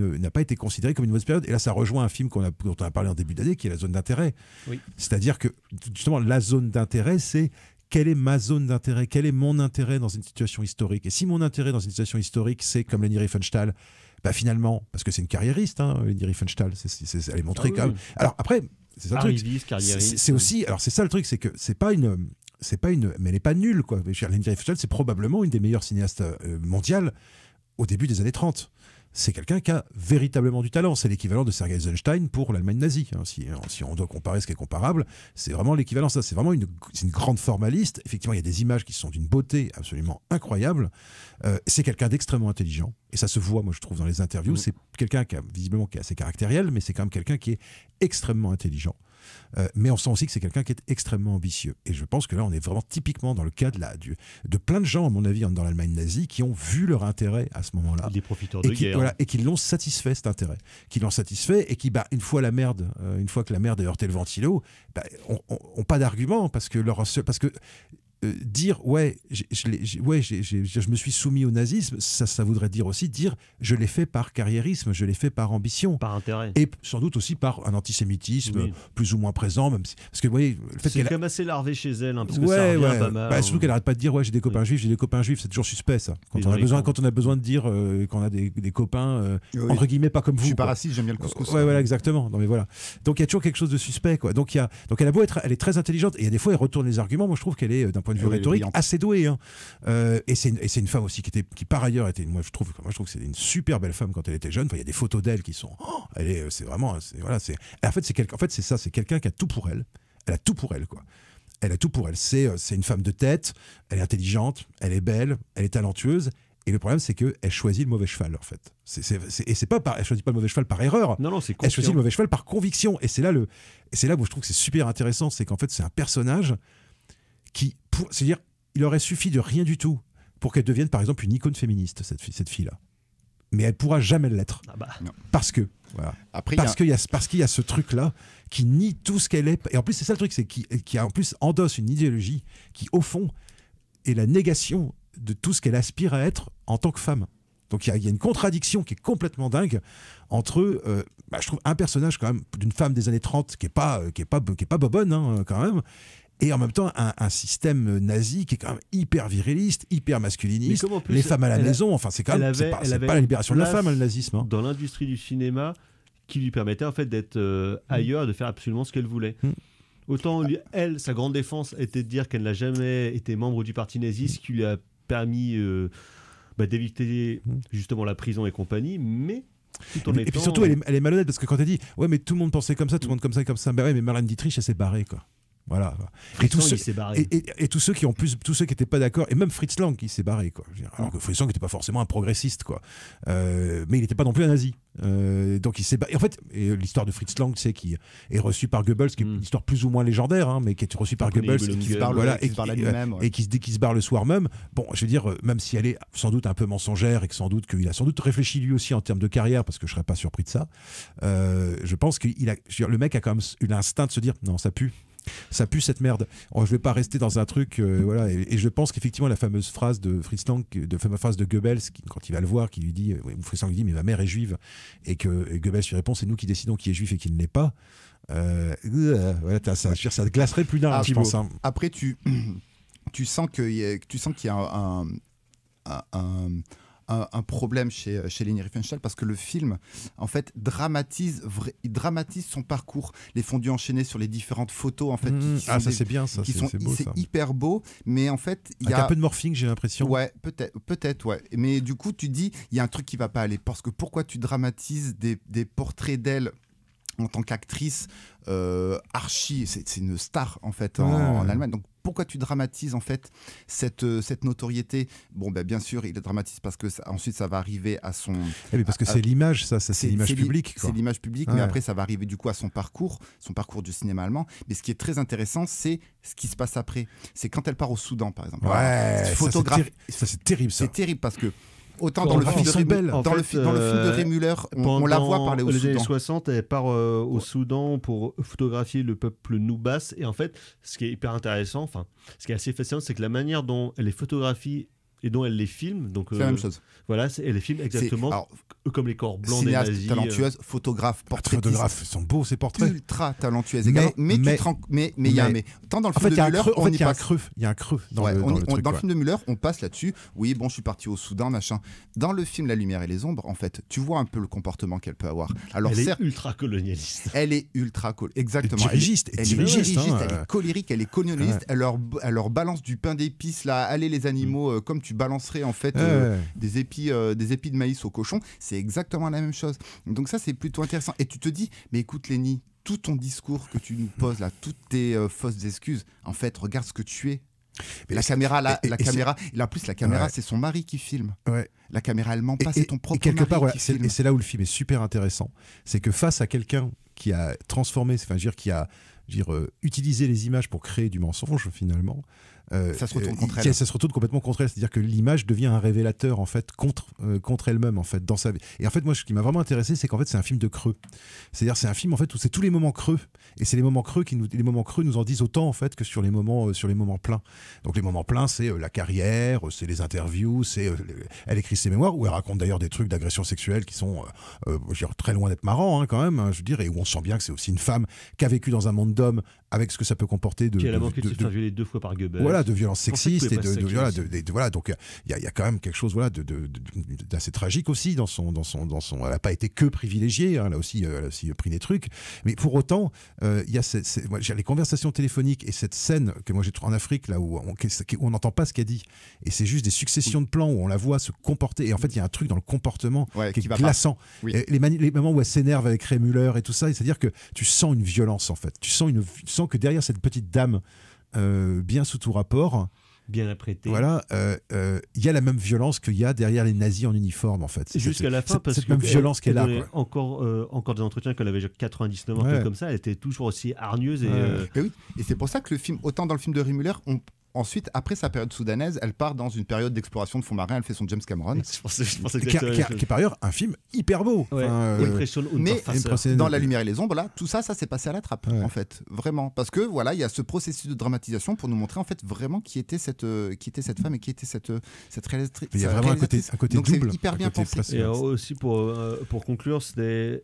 Speaker 9: considérée comme une mauvaise période. Et là, ça rejoint un film dont on a parlé en début d'année, qui est La zone d'intérêt. Oui. C'est-à-dire que, justement, la zone d'intérêt, c'est quelle est ma zone d'intérêt, quel est mon intérêt dans une situation historique. Et si mon intérêt dans une situation historique, c'est comme Leni Riefenstahl, finalement, parce que c'est une carriériste, hein, Leni Riefenstahl, elle est montrée quand même. Alors après, c'est ça le truc. C'est aussi, alors c'est ça le truc, c'est que c'est pas une, mais elle n'est pas nulle, quoi. Leni Riefenstahl, c'est probablement une des meilleures cinéastes mondiales au début des années 30. C'est quelqu'un qui a véritablement du talent. C'est l'équivalent de Sergei Eisenstein pour l'Allemagne nazie. Si on doit comparer ce qui est comparable, c'est vraiment l'équivalent. C'est vraiment une grande formaliste. Effectivement, il y a des images qui sont d'une beauté absolument incroyable. C'est quelqu'un d'extrêmement intelligent. Et ça se voit, moi, je trouve, dans les interviews. C'est quelqu'un qui est assez caractériel, mais c'est quand même quelqu'un qui est extrêmement intelligent. Mais on sent aussi que c'est quelqu'un qui est extrêmement ambitieux. Et je pense que là, on est vraiment typiquement dans le cas de plein de gens, à mon avis, dans l'Allemagne nazie, qui ont vu leur intérêt à ce moment-là.
Speaker 6: Des profiteurs de guerre.
Speaker 9: Voilà, et qui l'ont satisfait, cet intérêt. Qui l'ont satisfait, et qui, une fois que la merde a heurté le ventilo, ont pas d'argument, parce que dire je me suis soumis au nazisme, ça voudrait dire aussi dire je l'ai fait par carriérisme, je l'ai fait par ambition,
Speaker 6: par intérêt,
Speaker 9: et sans doute aussi par un antisémitisme plus ou moins présent, même parce que vous voyez, le fait
Speaker 6: c'est quand même assez larvé chez elle, parce que ça revient pas mal.
Speaker 9: Surtout qu'elle arrête pas de dire j'ai des copains juifs, c'est toujours suspect, ça. Quand on a besoin de dire qu'on a des copains entre guillemets pas comme vous.
Speaker 7: Je suis pas raciste, j'aime bien le couscous.
Speaker 9: Voilà, exactement. Non mais voilà. Donc il y a toujours quelque chose de suspect, quoi. Donc elle a beau être, elle est très intelligente, et il y a des fois elle retourne les arguments. Moi je trouve qu'elle est d'un point de vue rhétorique assez douée, hein. Et c'est une femme aussi qui par ailleurs était, moi je trouve que c'est une super belle femme quand elle était jeune. Il y a des photos d'elle qui sont, c'est quelqu'un qui a tout pour elle. Elle a tout pour elle, quoi. Elle a tout pour elle. C'est une femme de tête. Elle est intelligente. Elle est belle. Elle est talentueuse. Et le problème, c'est qu'elle choisit le mauvais cheval, en fait. Elle choisit pas le mauvais cheval par erreur.
Speaker 6: Non, c'est
Speaker 9: elle choisit le mauvais cheval par conviction. Et c'est là où je trouve que c'est super intéressant, c'est qu'en fait, c'est un personnage c'est-à-dire, il aurait suffi de rien du tout pour qu'elle devienne, par exemple, une icône féministe, cette fille-là. Mais elle pourra jamais l'être. Parce que, voilà. Parce qu'il y a ce truc-là qui nie tout ce qu'elle est. Et en plus, c'est ça le truc, c'est qui en plus endosse une idéologie qui, au fond, est la négation de tout ce qu'elle aspire à être en tant que femme. Donc il y a une contradiction qui est complètement dingue entre, je trouve, un personnage quand même d'une femme des années 30 qui est pas bobonne hein, quand même, et en même temps un système nazi qui est quand même hyper viriliste, hyper masculiniste, les femmes à la maison, enfin c'est quand même c'est pas la libération de la femme, le nazisme. Hein.
Speaker 6: Dans l'industrie du cinéma qui lui permettait en fait d'être ailleurs et de faire absolument ce qu'elle voulait. Autant elle, sa grande défense était de dire qu'elle n'a jamais été membre du parti nazi, ce qui lui a permis d'éviter justement la prison et compagnie, mais tout en étant...
Speaker 9: Et puis surtout, elle est malhonnête parce que quand elle dit « Ouais, mais tout le monde pensait comme ça, tout le monde comme ça et comme ça », bah ouais, mais Marlène Dietrich, elle s'est barrée, quoi. Voilà. Et tous ceux qui n'étaient pas d'accord, et même Fritz Lang qui s'est barré, quoi. Alors que Fritz Lang n'était pas forcément un progressiste, quoi. Mais il n'était pas non plus un nazi. Donc il s'est barré. En fait, l'histoire de Fritz Lang, c'est qui est reçue par Goebbels, qui est une histoire plus ou moins légendaire, hein, mais qui est reçue par Goebbels, et qui se barre le soir même. Bon, je veux dire, même si elle est sans doute un peu mensongère et qu'il a sans doute réfléchi lui aussi en termes de carrière, parce que je serais pas surpris de ça. Je pense que le mec a quand même eu l'instinct de se dire non, ça pue cette merde. Je vais pas rester dans un truc, voilà. Et je pense qu'effectivement la fameuse phrase de Fritz Lang, fameuse phrase de Goebbels, quand il va le voir, qui lui dit, Fritz Lang lui dit, mais ma mère est juive, et Goebbels lui répond, c'est nous qui décidons qui est juif et qui ne l'est pas. Voilà, ça glacerait plus d'un, je pense. Hein.
Speaker 7: Après, tu sens qu'il y a un problème chez Leni Riefenstahl, parce que le film en fait dramatise son parcours, les fondus enchaînés sur les différentes photos en fait
Speaker 9: c'est bien ça, c'est beau, ça.
Speaker 7: Hyper beau, mais en fait il y a
Speaker 9: un peu de morphing, j'ai l'impression.
Speaker 7: Ouais, peut-être ouais, mais du coup tu dis il y a un truc qui va pas aller, parce que pourquoi tu dramatises des portraits d'elle en tant qu'actrice archi, c'est une star en fait en Allemagne, donc pourquoi tu dramatises en fait cette notoriété? Bon, bien sûr, il le dramatise parce que ensuite ça va arriver à son...
Speaker 9: mais parce que c'est l'image, c'est l'image publique.
Speaker 7: C'est l'image publique, mais après ça va arriver du coup à son parcours du cinéma allemand. Mais ce qui est très intéressant, c'est ce qui se passe après. C'est quand elle part au Soudan, par exemple.
Speaker 9: Ouais, ça c'est terrible.
Speaker 7: C'est terrible parce que autant dans le film de Rémuller, on la voit parler au Soudan.
Speaker 6: Dans les années 60, elle part au Soudan pour photographier le peuple Noubas. Et en fait, ce qui est hyper intéressant, ce qui est assez fascinant, c'est que la manière dont elle les photographie et dont elle les filme, donc
Speaker 7: c'est la même chose.
Speaker 6: Voilà, elle les filme exactement comme les corps blancs des nazis.
Speaker 7: Talentueuse, photographe, portraitiste.
Speaker 9: Photographes, ils sont beaux ces portraits.
Speaker 7: Ultra talentueuse également. Mais il y a un mais. Tant dans le film de Müller,
Speaker 9: il y a un creux. Il y a un creux dans le truc.
Speaker 7: Dans le film de Müller, on passe là-dessus. Oui, bon, je suis parti au Soudan, machin. Dans le film La Lumière et les Ombres, en fait, tu vois un peu le comportement qu'elle peut avoir. Alors,
Speaker 6: elle est ultra colonialiste.
Speaker 7: Elle est ultra exactement.
Speaker 9: Elle est dirigiste.
Speaker 7: Elle est colérique, elle est colonialiste. Elle leur balance du pain d'épices là. Allez les animaux, comme tu balancerais en fait des épis de maïs au cochon. C'est exactement la même chose. Donc ça, c'est plutôt intéressant. Et tu te dis, mais écoute Leni, tout ton discours que tu nous poses là, toutes tes fausses excuses, en fait, regarde ce que tu es. Mais la caméra, en plus, la caméra, c'est son mari qui filme.
Speaker 9: Ouais.
Speaker 7: La caméra, elle ment pas, c'est ton propre
Speaker 9: quelque
Speaker 7: mari
Speaker 9: part,
Speaker 7: qui filme.
Speaker 9: Et c'est là où le film est super intéressant. C'est que face à quelqu'un qui a transformé, qui a utilisé les images pour créer du mensonge, finalement,
Speaker 7: ça se retourne contre elle.
Speaker 9: Ça se retourne complètement contre elle, c'est-à-dire que l'image devient un révélateur en fait contre elle-même en fait dans sa vie. Et en fait moi ce qui m'a vraiment intéressé, c'est qu'en fait c'est un film de creux. C'est-à-dire c'est un film en fait où c'est tous les moments creux, et c'est les moments creux nous en disent autant en fait que sur les moments pleins. Donc les moments pleins, c'est la carrière, c'est les interviews, c'est elle écrit ses mémoires où elle raconte d'ailleurs des trucs d'agression sexuelle qui sont très loin d'être marrants quand même, hein, je veux dire, et où on sent bien que c'est aussi une femme qui a vécu dans un monde d'hommes avec ce que ça peut comporter de...
Speaker 6: Qui a la manqué de se faire violer 2 fois par Goebbels.
Speaker 9: Voilà, de violences sexistes et voilà, donc il y a quand même quelque chose d'assez tragique aussi dans son elle n'a pas été que privilégiée, hein, elle a aussi pris des trucs, mais pour autant il y a les conversations téléphoniques et cette scène que moi j'ai trouvée en Afrique là où on n'entend pas ce qu'elle dit, et c'est juste des successions de plans où on la voit se comporter, et en fait il y a un truc dans le comportement qui est glaçant. Les moments où elle s'énerve avec Ray Müller et tout ça, c'est-à-dire que tu sens une violence en fait, tu sens que derrière cette petite dame bien sous tout rapport,
Speaker 6: bien apprêtée,
Speaker 9: voilà, il y a la même violence qu'il y a derrière les nazis en uniforme en fait.
Speaker 6: Jusqu'à la fin, parce
Speaker 9: cette même violence qu'elle a.
Speaker 6: Encore des entretiens qu'elle avait 99 comme ça, elle était toujours aussi hargneuse.
Speaker 7: Et oui, et c'est pour ça que le film, autant dans le film de Ray Müller, ensuite, après sa période soudanaise, elle part dans une période d'exploration de fond marin. Elle fait son James Cameron.
Speaker 6: Je pensais
Speaker 9: qui est par ailleurs un film hyper beau.
Speaker 6: Ouais.
Speaker 7: Mais dans La lumière et les ombres, là, tout ça s'est passé à la trappe, en fait, vraiment, parce que voilà, il y a ce processus de dramatisation pour nous montrer en fait vraiment qui était cette femme et qui était cette réalisatrice.
Speaker 9: Il y a vraiment un côté
Speaker 7: donc
Speaker 9: double,
Speaker 7: c'est hyper bien pensé.
Speaker 6: Et aussi pour conclure, c'était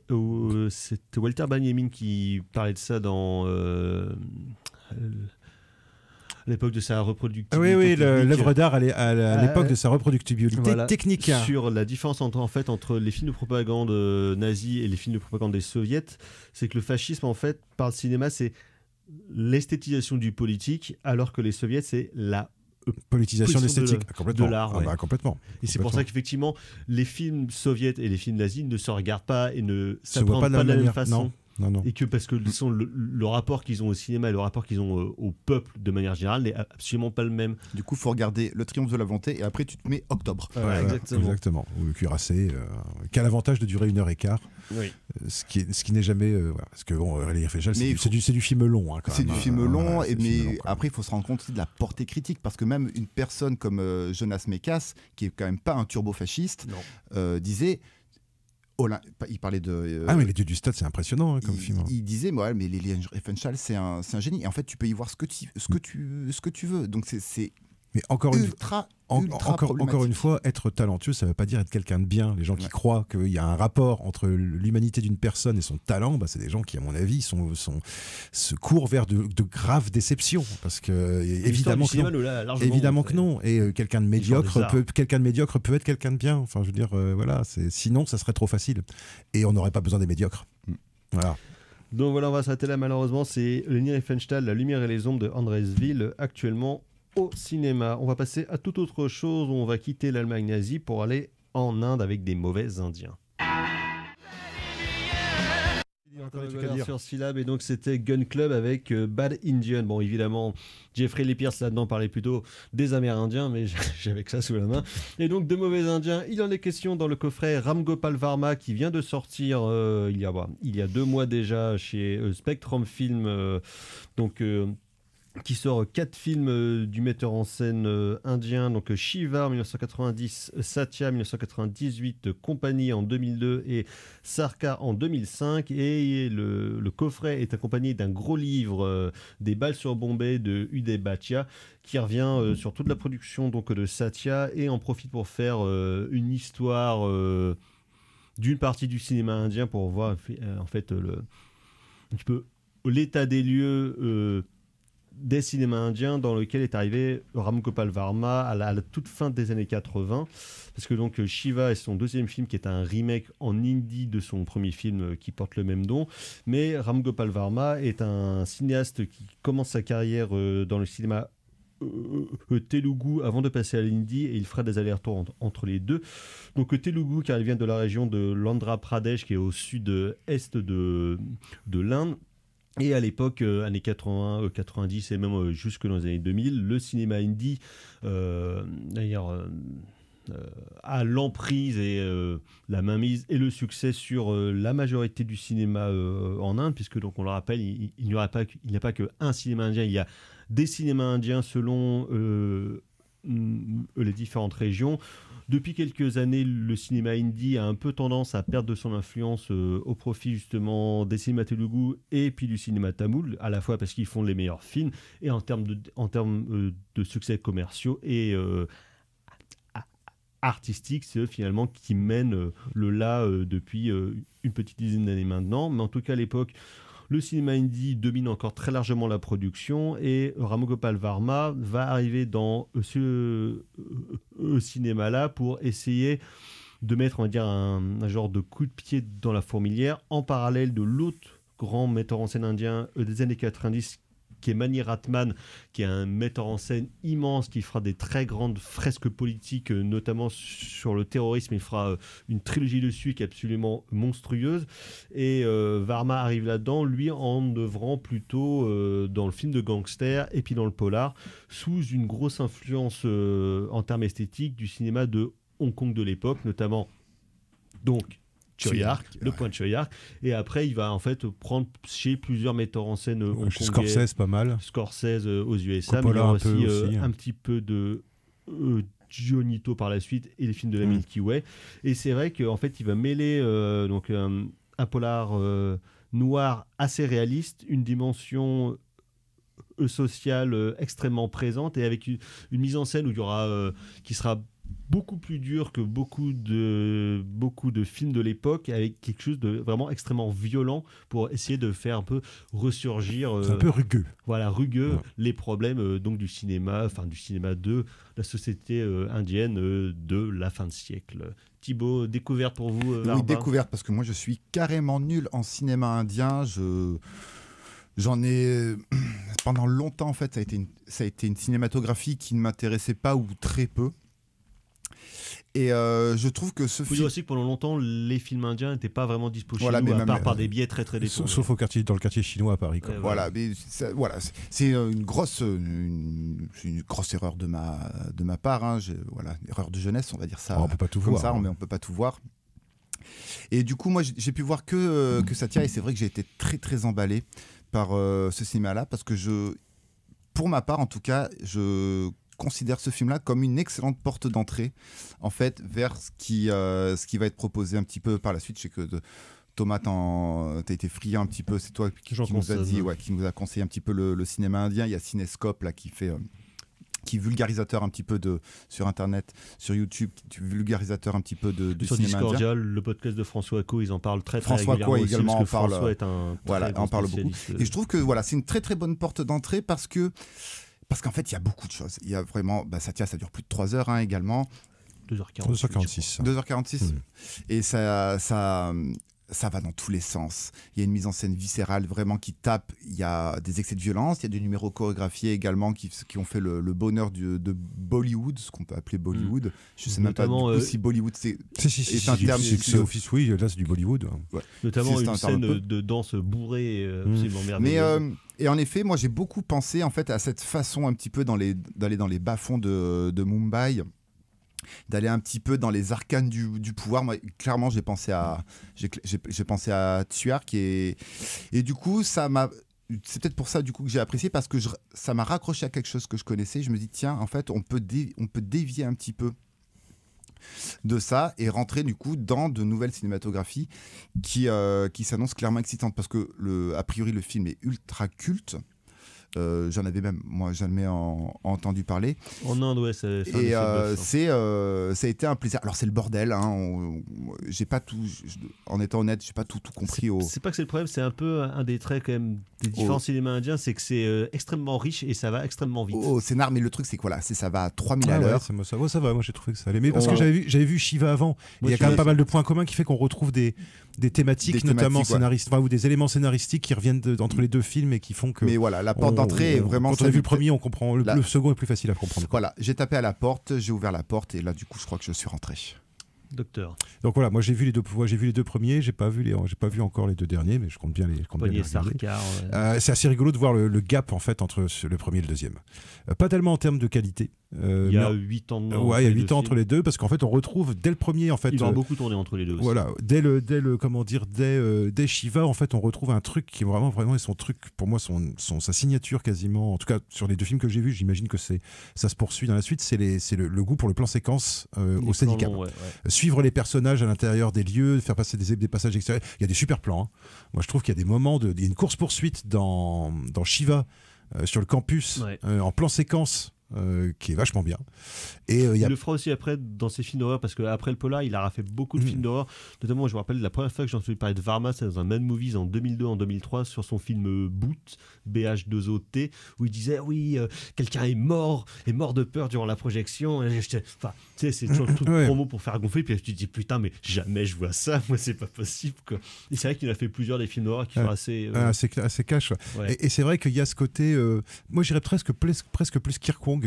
Speaker 6: Walter Benjamin qui parlait de ça dans à l'époque de sa reproductibilité.
Speaker 9: Oui, l'œuvre d'art à l'époque de sa reproductibilité technique.
Speaker 6: Sur la différence entre les films de propagande nazis et les films de propagande des soviets, c'est que le fascisme, en fait, par le cinéma, c'est l'esthétisation du politique, alors que les soviets, c'est la
Speaker 9: politisation de l'esthétique,
Speaker 6: de l'art. Ouais.
Speaker 9: Complètement.
Speaker 6: Et c'est pour ça qu'effectivement, les films soviets et les films nazis ne se regardent pas et ne
Speaker 9: se voient pas de la même façon. Non.
Speaker 6: Et que parce que le rapport qu'ils ont au cinéma et le rapport qu'ils ont au peuple de manière générale n'est absolument pas le même.
Speaker 7: Du coup, il faut regarder Le Triomphe de la volonté et après tu te mets Octobre.
Speaker 6: Exactement.
Speaker 9: Ou Le Cuirassé, qui a l'avantage de durer 1h15.
Speaker 6: Oui.
Speaker 9: Ce qui n'est jamais. Parce que Valérie Féchal, c'est du film long.
Speaker 7: C'est du film long, mais après, il faut se rendre compte aussi de la portée critique. Parce que même une personne comme Jonas Mekas, qui est quand même pas un turbo-fasciste, disait. Il parlait de.
Speaker 9: Mais Les Dieux du Stade, c'est impressionnant comme film.
Speaker 7: Il disait, mais Lili Riefenstahl, c'est un génie. Et en fait, tu peux y voir ce que tu veux. Donc c'est
Speaker 9: mais encore une fois, être talentueux, ça ne veut pas dire être quelqu'un de bien. Les gens qui croient qu'il y a un rapport entre l'humanité d'une personne et son talent, c'est des gens qui, à mon avis, se courent vers de graves déceptions. Parce que, évidemment que non. Et quelqu'un de médiocre peut être quelqu'un de bien. Enfin, je veux dire, sinon, ça serait trop facile. Et on n'aurait pas besoin des médiocres. Voilà.
Speaker 6: Donc voilà, on va s'arrêter là, malheureusement. C'est Leni Riefenstahl, La lumière et les ombres de Andrés Ville, actuellement au cinéma. On va passer à toute autre chose. On va quitter l'Allemagne nazie pour aller en Inde avec des mauvais Indiens. Sur syllabe, et donc c'était Gun Club avec Bad Indian. Bon, évidemment, Jeffrey Lee Pierce là-dedans parlait plutôt des Amérindiens, mais j'avais que ça sous la main. Et donc de mauvais Indiens, il en est question dans le coffret Ram Gopal Varma qui vient de sortir il y a 2 mois déjà chez Spectrum Film. Qui sort 4 films du metteur en scène indien, donc Shiva en 1990, Satya en 1998, Compagnie en 2002 et Sarka en 2005. Et le coffret est accompagné d'un gros livre, Des balles sur Bombay de Uday Bhatia, qui revient sur toute la production donc, de Satya et en profite pour faire une histoire d'une partie du cinéma indien pour voir en fait un petit peu l'état des lieux des cinémas indiens dans lequel est arrivé Ram Gopal Varma à la toute fin des années 80, parce que donc Shiva est son 2e film qui est un remake en hindi de son premier film qui porte le même nom, mais Ram Gopal Varma est un cinéaste qui commence sa carrière dans le cinéma Telugu avant de passer à l'hindi, et il fera des allers-retours entre les deux. Donc Telugu car il vient de la région de l'Andhra Pradesh qui est au sud-est de l'Inde. Et à l'époque, années 80, 90 et même jusque dans les années 2000, le cinéma hindi a l'emprise et la mainmise et le succès sur la majorité du cinéma en Inde, puisque donc on le rappelle, il n'y a pas qu'un cinéma indien, il y a des cinémas indiens selon les différentes régions. Depuis quelques années, le cinéma hindi a un peu tendance à perdre de son influence au profit justement des cinémas telugu et puis du cinéma tamoul, à la fois parce qu'ils font les meilleurs films et en termes de succès commerciaux et artistiques, c'est eux finalement qui mènent depuis une petite dizaine d'années maintenant. Mais en tout cas à l'époque, le cinéma hindi domine encore très largement la production et Ram Gopal Varma va arriver dans ce cinéma-là pour essayer de mettre, on va dire, un genre de coup de pied dans la fourmilière en parallèle de l'autre grand metteur en scène indien des années 90 qui est Mani Ratnam, qui est un metteur en scène immense, qui fera des très grandes fresques politiques, notamment sur le terrorisme. Il fera une trilogie dessus qui est absolument monstrueuse. Et Varma arrive là-dedans, lui, en œuvrant plutôt dans le film de gangster et puis dans le polar, sous une grosse influence en termes esthétiques du cinéma de Hong Kong de l'époque, notamment donc Choyark, le point de Choyark, et après il va en fait prendre chez plusieurs metteurs en scène hongkongais.
Speaker 9: Scorsese, pas mal.
Speaker 6: Scorsese aux USA,
Speaker 9: Coppola,
Speaker 6: mais il y a
Speaker 9: aussi,
Speaker 6: un petit peu de Giannito par la suite et les films de la Milky Way. Et c'est vrai qu'en fait il va mêler un polar noir assez réaliste, une dimension sociale extrêmement présente, et avec une mise en scène où il y aura qui sera beaucoup plus dur que beaucoup de films de l'époque, avec quelque chose de vraiment extrêmement violent pour essayer de faire un peu ressurgir
Speaker 9: c'est un peu rugueux.
Speaker 6: Voilà, rugueux, les problèmes donc du cinéma de la société indienne de la fin de siècle. Thibaut, découverte pour vous
Speaker 7: Oui, découverte, parce que moi je suis carrément nul en cinéma indien. J'en ai pendant longtemps en fait, ça a été une cinématographie qui ne m'intéressait pas ou très peu. Et je trouve que ce
Speaker 6: film... Vous dire aussi que pendant longtemps, les films indiens n'étaient pas vraiment disponibles chez nous, à part par des biais très très détournés.
Speaker 9: Sauf dans le quartier chinois à Paris.
Speaker 7: Voilà, mais c'est une grosse erreur de ma part. Hein. Erreur de jeunesse, on va dire ça.
Speaker 9: On peut pas tout voir.
Speaker 7: Mais on peut pas tout voir. Et du coup, moi, j'ai pu voir que Satya, et c'est vrai que j'ai été très très emballé par ce cinéma-là, parce que pour ma part, en tout cas, je considère ce film-là comme une excellente porte d'entrée, en fait, vers ce qui va être proposé un petit peu par la suite. Je sais que Thomas, t'as été friand un petit peu, c'est toi qui nous a conseillé un petit peu le cinéma indien. Il y a Cinescope là qui est vulgarisateur un petit peu sur internet, sur YouTube, vulgarisateur un petit peu de
Speaker 6: sur
Speaker 7: cinéma
Speaker 6: Discordia,
Speaker 7: indien.
Speaker 6: Le podcast de François Acco, ils en parlent très
Speaker 7: François
Speaker 6: régulièrement
Speaker 7: Acco également
Speaker 6: aussi, parce que
Speaker 7: en parle.
Speaker 6: François est un
Speaker 7: en parle beaucoup. Et je trouve que c'est une très très bonne porte d'entrée parce qu'en fait, il y a beaucoup de choses. Il y a vraiment... Satya, ça dure plus de 3 heures également.
Speaker 9: 2h46.
Speaker 7: 2h46. Et ça va dans tous les sens. Il y a une mise en scène viscérale vraiment qui tape. Il y a des excès de violence. Il y a des numéros chorégraphiés également qui ont fait le bonheur de Bollywood, ce qu'on peut appeler Bollywood. Je ne sais même pas si Bollywood c'est
Speaker 9: un terme. C'est office, oui, là c'est du Bollywood.
Speaker 6: Ouais. Notamment une scène de danse bourrée absolument merveilleuse.
Speaker 7: Et en effet, moi j'ai beaucoup pensé en fait à cette façon un petit peu d'aller dans les bas-fonds de Mumbai, d'aller un petit peu dans les arcanes du pouvoir. Moi, clairement, j'ai pensé à Choyark et du coup, c'est peut-être pour ça du coup que j'ai apprécié, parce que ça m'a raccroché à quelque chose que je connaissais. Je me dis tiens, en fait, on peut dévier un petit peu de ça et rentrer du coup dans de nouvelles cinématographies qui s'annoncent clairement excitantes, parce que a priori le film est ultra culte. J'en avais même moi jamais entendu parler
Speaker 6: en Inde, ouais, ça
Speaker 7: a été un plaisir. Alors c'est le bordel, hein, j'ai pas tout, en étant honnête, j'ai pas tout compris.
Speaker 6: C'est pas que c'est le problème, c'est un peu un des traits quand même des différents cinémas indiens, c'est que c'est extrêmement riche et ça va extrêmement vite.
Speaker 7: Au scénar, mais le truc c'est que ça va à 3000 à l'heure.
Speaker 9: Ça va, moi j'ai trouvé que ça allait, mais parce que j'avais vu Shiva avant, il y a quand même pas mal de points communs qui fait qu'on retrouve des thématiques notamment scénaristiques, ou des éléments scénaristiques qui reviennent entre les deux films et qui font que...
Speaker 7: Mais voilà, la porte d'entrée est vraiment...
Speaker 9: Quand on a vu le premier, on comprend. Le second est plus facile à comprendre.
Speaker 7: Voilà, j'ai tapé à la porte, j'ai ouvert la porte et là du coup je crois que je suis rentré.
Speaker 6: Docteur.
Speaker 9: Donc voilà, moi j'ai vu les deux premiers, j'ai pas vu encore les deux derniers, mais je compte bien les regarder. C'est assez rigolo de voir le gap en fait entre le premier et le deuxième. Pas tellement en termes de qualité.
Speaker 6: Il y a 8 ans.
Speaker 9: Il y a 8 ans entre les deux, parce qu'en fait on retrouve dès le premier en fait.
Speaker 6: Il va beaucoup tourner entre les deux aussi.
Speaker 9: Voilà, dès Shiva en fait on retrouve un truc qui vraiment est son truc, pour moi sa signature quasiment, en tout cas sur les deux films que j'ai vus, j'imagine que ça se poursuit dans la suite, c'est le goût pour le plan séquence au Steadicam. Suivre les personnages à l'intérieur des lieux, faire passer des passages extérieurs. Il y a des super plans. Hein. Moi, je trouve qu'il y a des moments il y a une course-poursuite dans Shiva, sur le campus, en plan séquence, qui est vachement bien. Et
Speaker 6: il le fera aussi après dans ses films d'horreur, parce qu'après le polar, il a fait beaucoup de films d'horreur. Notamment, je me rappelle la première fois que j'ai entendu parler de Varma, c'est dans un Mad Movies en 2002, en 2003, sur son film Boot, BH2OT, où il disait quelqu'un est mort de peur durant la projection. Enfin, tu sais, c'est toujours tout promo pour faire gonfler. Puis je te dis putain, mais jamais je vois ça. Moi, c'est pas possible, quoi. Et c'est vrai qu'il a fait plusieurs des films d'horreur qui sont
Speaker 9: assez cash. Ouais. Et c'est vrai qu'il y a ce côté, moi, j'irais presque plus Kirkwong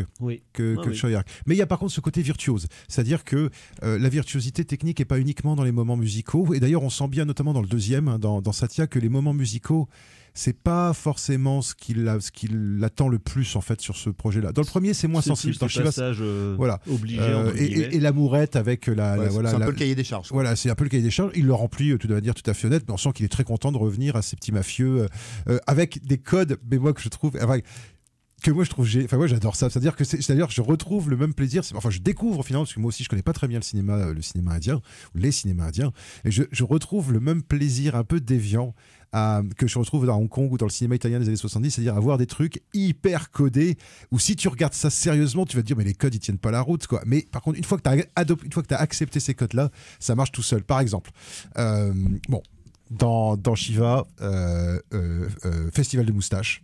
Speaker 9: que Choyark. Mais il y a par contre ce côté virtuose, c'est-à-dire que la virtuosité technique n'est pas uniquement dans les moments musicaux, et d'ailleurs on sent bien notamment dans le deuxième, dans Satya, que les moments musicaux c'est pas forcément ce qu'il attend le plus en fait sur ce projet-là. Dans le premier, c'est moins sensible. Dans Shiva, voilà.
Speaker 6: Obligé,
Speaker 9: et l'amourette avec voilà,
Speaker 7: c'est un peu le cahier des charges.
Speaker 9: Voilà, c'est un peu le cahier des charges. Il le remplit de manière tout à fait honnête, mais on sent qu'il est très content de revenir à ces petits mafieux avec des codes, mais moi que je trouve. Moi j'adore ça, c'est-à-dire que je retrouve le même plaisir, enfin je découvre finalement, parce que moi aussi je connais pas très bien le cinéma indien, ou les cinémas indiens, et je retrouve le même plaisir un peu déviant que je retrouve dans Hong Kong ou dans le cinéma italien des années 70, c'est-à-dire avoir des trucs hyper codés, où si tu regardes ça sérieusement, tu vas te dire mais les codes ils tiennent pas la route, quoi. Mais par contre, une fois que tu as accepté ces codes-là, ça marche tout seul. Par exemple, dans Shiva, Festival de moustaches.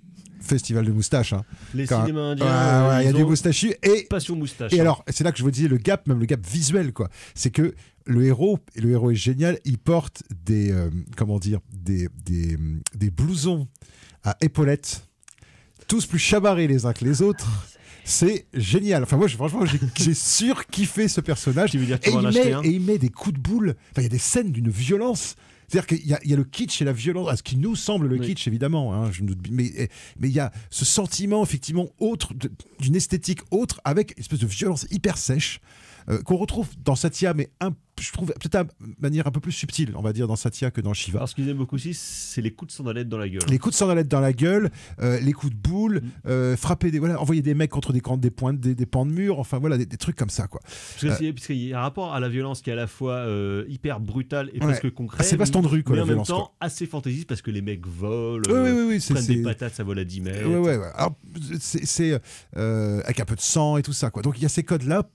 Speaker 9: Hein.
Speaker 6: Les cinémas indiens,
Speaker 9: il y a du moustachu et
Speaker 6: passion moustache.
Speaker 9: Et alors, c'est là que je vous disais le gap visuel, quoi. C'est que le héros est génial. Il porte des blousons à épaulettes, tous plus chamarrés les uns que les autres. C'est génial. Enfin, moi, franchement, j'ai surkiffé ce personnage. Et il met des coups de boule. Enfin, il y a des scènes d'une violence. C'est-à-dire qu'il y a le kitsch et la violence, ce qui nous semble le kitsch, évidemment, hein, mais il y a ce sentiment, effectivement, autre, d'une esthétique autre, avec une espèce de violence hyper sèche, qu'on retrouve dans Satya, mais je trouve peut-être de manière un peu plus subtile, on va dire, dans Satya que dans Shiva.
Speaker 6: Alors, ce qu'ils aiment beaucoup aussi, c'est les coups de sandalette dans la gueule.
Speaker 9: Les coups de sandalette dans la gueule, les coups de boule, frapper envoyer des mecs contre des pans de mur, enfin voilà, des trucs comme ça, quoi.
Speaker 6: Parce qu'il y a un rapport à la violence qui est à la fois hyper brutale et presque concret.
Speaker 9: C'est Baston de rue, quoi,
Speaker 6: mais
Speaker 9: la
Speaker 6: en même
Speaker 9: violence,
Speaker 6: temps
Speaker 9: quoi.
Speaker 6: assez fantaisiste parce que les mecs volent,
Speaker 9: prennent
Speaker 6: des patates, ça vole à 10 mètres.
Speaker 9: Ouais. Alors, c'est avec un peu de sang et tout ça, quoi. Donc il y a ces codes-là.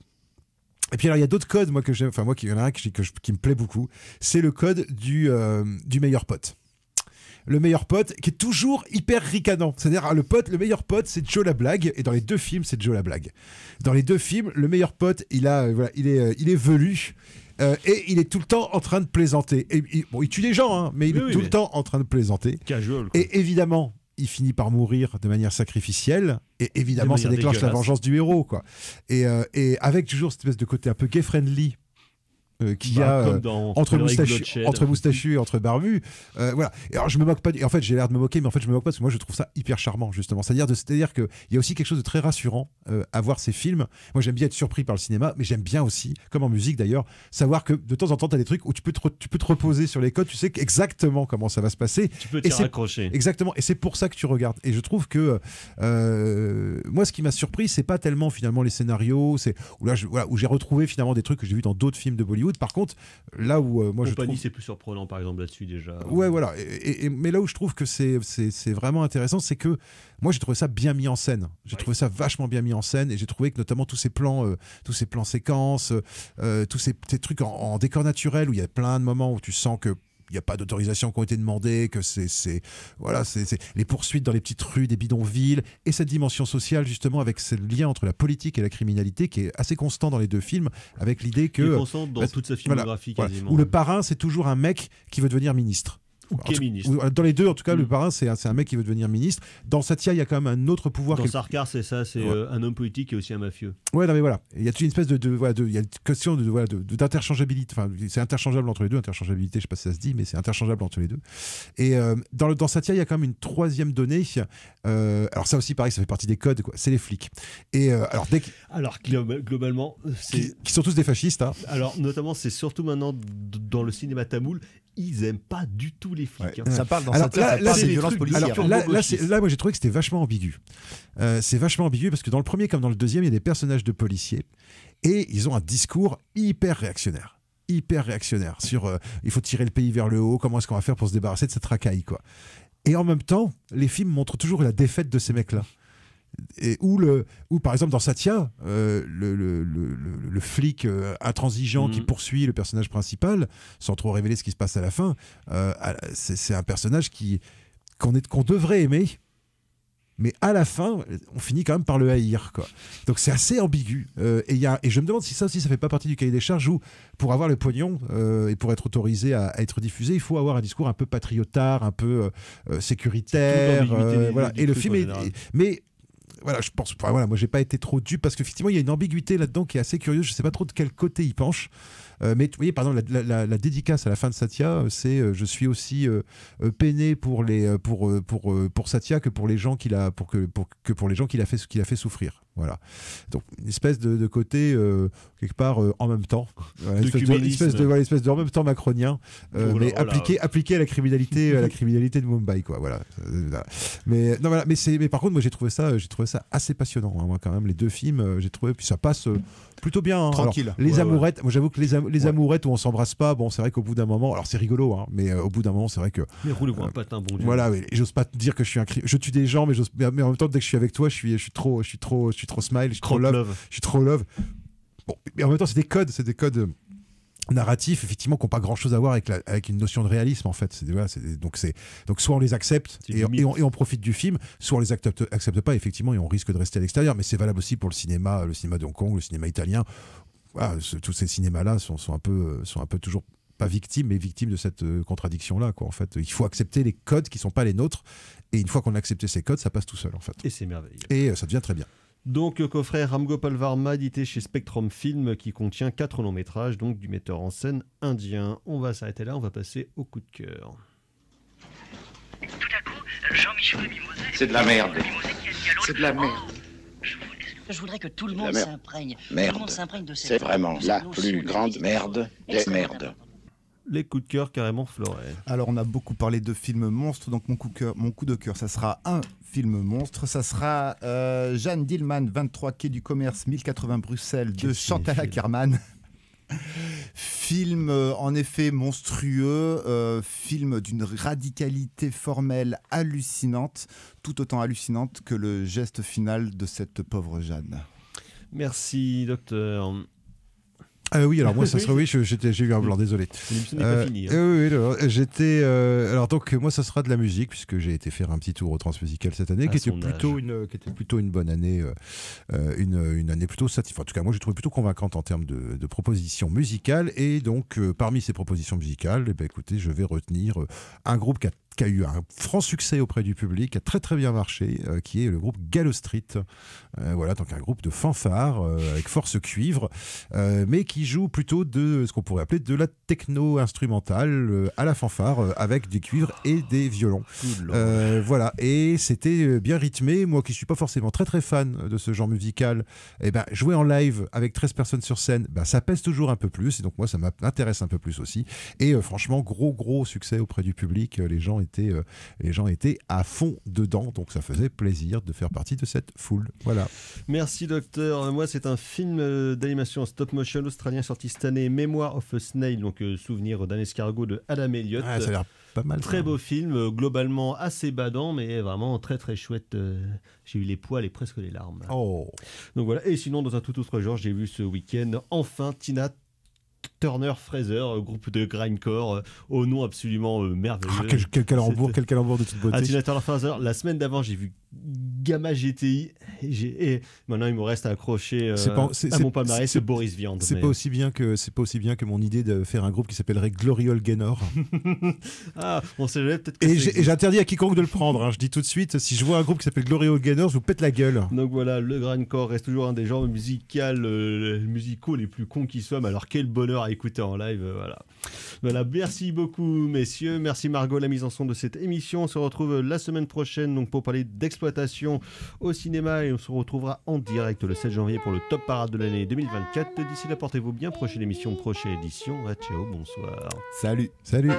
Speaker 9: Et puis alors il y a d'autres codes, moi que j'aime, enfin moi il y en a un qui me plaît beaucoup, c'est le code du meilleur pote. Le meilleur pote qui est toujours hyper ricanant. C'est-à-dire le meilleur pote c'est Joe la blague, et dans les deux films c'est Joe la blague. Dans les deux films, le meilleur pote il est velu. Et il est tout le temps en train de plaisanter. Et, il tue des gens, hein, mais il est tout le temps en train de plaisanter.
Speaker 6: Casual, quoi.
Speaker 9: Et évidemment, il finit par mourir de manière sacrificielle, et évidemment ça déclenche la vengeance du héros, quoi. Et avec toujours cette espèce de côté un peu gay-friendly qu'il y a entre moustachu et entre barbu, voilà. Et alors je me moque pas, en fait j'ai l'air de me moquer, mais en fait je me moque pas parce que moi je trouve ça hyper charmant, justement. C'est-à-dire qu'il y a aussi quelque chose de très rassurant à voir ces films. Moi j'aime bien être surpris par le cinéma, mais j'aime bien aussi, comme en musique d'ailleurs, savoir que de temps en temps tu as des trucs où tu peux te reposer sur les codes, tu sais exactement comment ça va se passer,
Speaker 6: tu peux t'y raccrocher.
Speaker 9: Exactement, et c'est pour ça que tu regardes. Et je trouve que moi ce qui m'a surpris, c'est pas tellement finalement les scénarios, où j'ai retrouvé finalement des trucs que j'ai vu dans d'autres films de Bollywood. Par contre, là où moi je trouve,
Speaker 6: c'est plus surprenant par exemple là-dessus déjà.
Speaker 9: Ouais, voilà. Mais là où je trouve que c'est vraiment intéressant, c'est que moi j'ai trouvé ça bien mis en scène. J'ai trouvé ça vachement bien mis en scène, et j'ai trouvé que notamment tous ces plans séquences, tous ces trucs en décor naturel, où il y a plein de moments où tu sens que il n'y a pas d'autorisation qui ont été demandées, que c'est les poursuites dans les petites rues des bidonvilles, et cette dimension sociale justement avec ce lien entre la politique et la criminalité qui est assez constant dans les deux films, avec l'idée que...
Speaker 6: Il est constant dans toute sa filmographie quasiment.
Speaker 9: Où le parrain c'est toujours un mec qui veut devenir ministre. Dans les deux, en tout cas, le parrain, c'est un mec qui veut devenir ministre. Dans Satya, il y a quand même un autre pouvoir.
Speaker 6: Dans Sarkar, c'est ça, c'est un homme politique et aussi un mafieux.
Speaker 9: Ouais, non, mais voilà. Il y a une espèce il y a une question d'interchangeabilité. Enfin, c'est interchangeable entre les deux. Interchangeabilité, je sais pas si ça se dit, mais c'est interchangeable entre les deux. Et dans Satya, il y a quand même une troisième donnée. Alors ça aussi, pareil, ça fait partie des codes, quoi. C'est les flics. Et
Speaker 6: alors globalement,
Speaker 9: qui sont tous des fascistes. Hein.
Speaker 6: Alors notamment, c'est surtout maintenant dans le cinéma tamoul. Ils aiment pas du tout les flics.
Speaker 7: Ça parle dans Satya, ça parle des violences policières.
Speaker 9: Là, moi j'ai trouvé que c'était vachement ambigu. C'est vachement ambigu parce que dans le premier comme dans le deuxième, il y a des personnages de policiers et ils ont un discours hyper réactionnaire sur il faut tirer le pays vers le haut, comment est-ce qu'on va faire pour se débarrasser de cette racaille, quoi. Et en même temps, les films montrent toujours la défaite de ces mecs-là. Et où par exemple dans Satya, le flic intransigeant qui poursuit le personnage principal, sans trop révéler ce qui se passe à la fin, c'est un personnage qu'on devrait aimer, mais à la fin on finit quand même par le haïr, quoi. Donc c'est assez ambigu, et je me demande si ça aussi ça fait pas partie du cahier des charges, où pour avoir le pognon et pour être autorisé à être diffusé, il faut avoir un discours un peu patriotard, un peu sécuritaire, voilà. Et le film mais voilà, je pense, moi j'ai pas été trop dupe parce qu'effectivement il y a une ambiguïté là-dedans qui est assez curieuse. Je sais pas trop de quel côté il penche. Mais vous voyez, par exemple, la dédicace à la fin de Satya, c'est je suis aussi peiné pour Satya que pour les gens qu'il a pour les gens qu'il a fait souffrir. Voilà. Donc une espèce de côté quelque part en même temps, voilà, espèce de en même temps macronien, mais appliqué à la criminalité de Mumbai, quoi. Voilà. Mais non, voilà. Mais par contre, moi j'ai trouvé ça assez passionnant. Hein, moi quand même, les deux films, j'ai trouvé, puis ça passe plutôt bien. Hein.
Speaker 7: Tranquille.
Speaker 9: Alors, les amourettes, moi j'avoue que les amourettes où on s'embrasse pas, bon, c'est vrai qu'au bout d'un moment, alors c'est rigolo, hein, mais au bout d'un moment, c'est vrai que.
Speaker 6: Mais roulez-vous un patin, bon Dieu.
Speaker 9: Voilà, oui, j'ose pas te dire que je tue des gens, mais en même temps, dès que je suis avec toi, je suis trop smile, je suis trop love. Bon, mais en même temps, c'est des codes narratifs, effectivement, qui n'ont pas grand-chose à voir avec une notion de réalisme, en fait. Donc soit on les accepte et on profite du film, soit on les accepte pas, effectivement, et on risque de rester à l'extérieur. Mais c'est valable aussi pour le cinéma de Hong Kong, le cinéma italien. Voilà, tous ces cinémas-là sont un peu toujours pas victimes, mais victimes de cette contradiction-là, quoi. En fait, il faut accepter les codes qui sont pas les nôtres, et une fois qu'on a accepté ces codes, ça passe tout seul, en fait.
Speaker 6: Et c'est merveilleux.
Speaker 9: Et ça devient très bien.
Speaker 6: Donc, coffret Ram Gopal Varma, édité chez Spectrum Film, qui contient 4 longs métrages, donc du metteur en scène indien. On va s'arrêter là, on va passer au coup de cœur.
Speaker 11: Tout à coup, Jean-Michel Mimosé...
Speaker 10: C'est de la merde. C'est de la merde.
Speaker 11: Je voudrais que tout le monde s'imprègne.
Speaker 10: Merde.
Speaker 11: Tout le monde s'imprègne de cette...
Speaker 10: C'est vraiment la plus grande merde des merdes.
Speaker 6: Les coups de cœur carrément Floret.
Speaker 7: Alors on a beaucoup parlé de films monstres, donc mon coup de cœur, ça sera un film monstre, ça sera Jeanne Dillman, 23 quai du commerce, 1080 Bruxelles, de Chantal Akerman. Film en effet monstrueux, film d'une radicalité formelle hallucinante, tout autant hallucinante que le geste final de cette pauvre Jeanne.
Speaker 6: Merci docteur.
Speaker 9: Oui, alors moi, ça serait, oui, j'ai eu un blanc, désolé.
Speaker 6: L'émission n'est pas finie.
Speaker 9: Oui, j'étais. Alors donc, moi, ça sera de la musique, puisque j'ai été faire un petit tour au Transmusical cette année, qui était plutôt une bonne année, une année plutôt satisfaisante. En tout cas, moi, j'ai trouvé plutôt convaincante en termes de propositions musicales. Et donc, parmi ces propositions musicales, eh ben, écoutez, je vais retenir un groupe qui a eu un franc succès auprès du public, qui a très très bien marché, qui est le groupe Gallo Street. Voilà, donc un groupe de fanfare avec force cuivre, mais qui joue plutôt de ce qu'on pourrait appeler de la techno instrumentale à la fanfare, avec des cuivres et des violons. Voilà, et c'était bien rythmé. Moi qui suis pas forcément très très fan de ce genre musical, eh ben, jouer en live avec 13 personnes sur scène, ben, ça pèse toujours un peu plus, et donc moi ça m'intéresse un peu plus aussi. Et franchement, gros succès auprès du public. Les gens étaient à fond dedans, donc ça faisait plaisir de faire partie de cette foule. Voilà.
Speaker 6: Merci docteur. Moi c'est un film d'animation stop motion australien sorti cette année, Memoir of a Snail, donc souvenir d'un escargot de Adam Elliott.
Speaker 9: Ah, ça a l'air pas mal.
Speaker 6: Très beau film, globalement assez badant, mais vraiment très très chouette. J'ai eu les poils et presque les larmes.
Speaker 9: Oh.
Speaker 6: Donc voilà. Et sinon, dans un tout autre genre, j'ai vu ce week-end enfin Tina Turner Fraser, groupe de grindcore au nom absolument merveilleux.
Speaker 9: Ah, quel calembour de toute beauté.
Speaker 6: Tina Turner Fraser. La semaine d'avant, j'ai vu Gamma GTI et maintenant il me reste à accrocher à mon palmarès, c'est Boris Vian.
Speaker 9: C'est pas aussi bien que mon idée de faire un groupe qui s'appellerait Gloriole Gaynor.
Speaker 6: Ah, on sait jamais, peut-être que
Speaker 9: et j'interdis à quiconque de le prendre, hein. Je dis tout de suite, si je vois un groupe qui s'appelle Gloriole Gaynor, je vous pète la gueule.
Speaker 6: Donc voilà, le grindcore reste toujours un des genres musicaux les plus cons qui soient, mais alors quel bonheur à écouter en live. Voilà, merci beaucoup messieurs, merci Margot, la mise en son de cette émission. On se retrouve la semaine prochaine donc pour parler d'exploitation au cinéma, et on se retrouvera en direct le 7 janvier pour le top parade de l'année 2024. D'ici là, portez-vous bien, prochaine émission, prochaine édition. Ciao, bonsoir.
Speaker 7: Salut.
Speaker 9: Salut.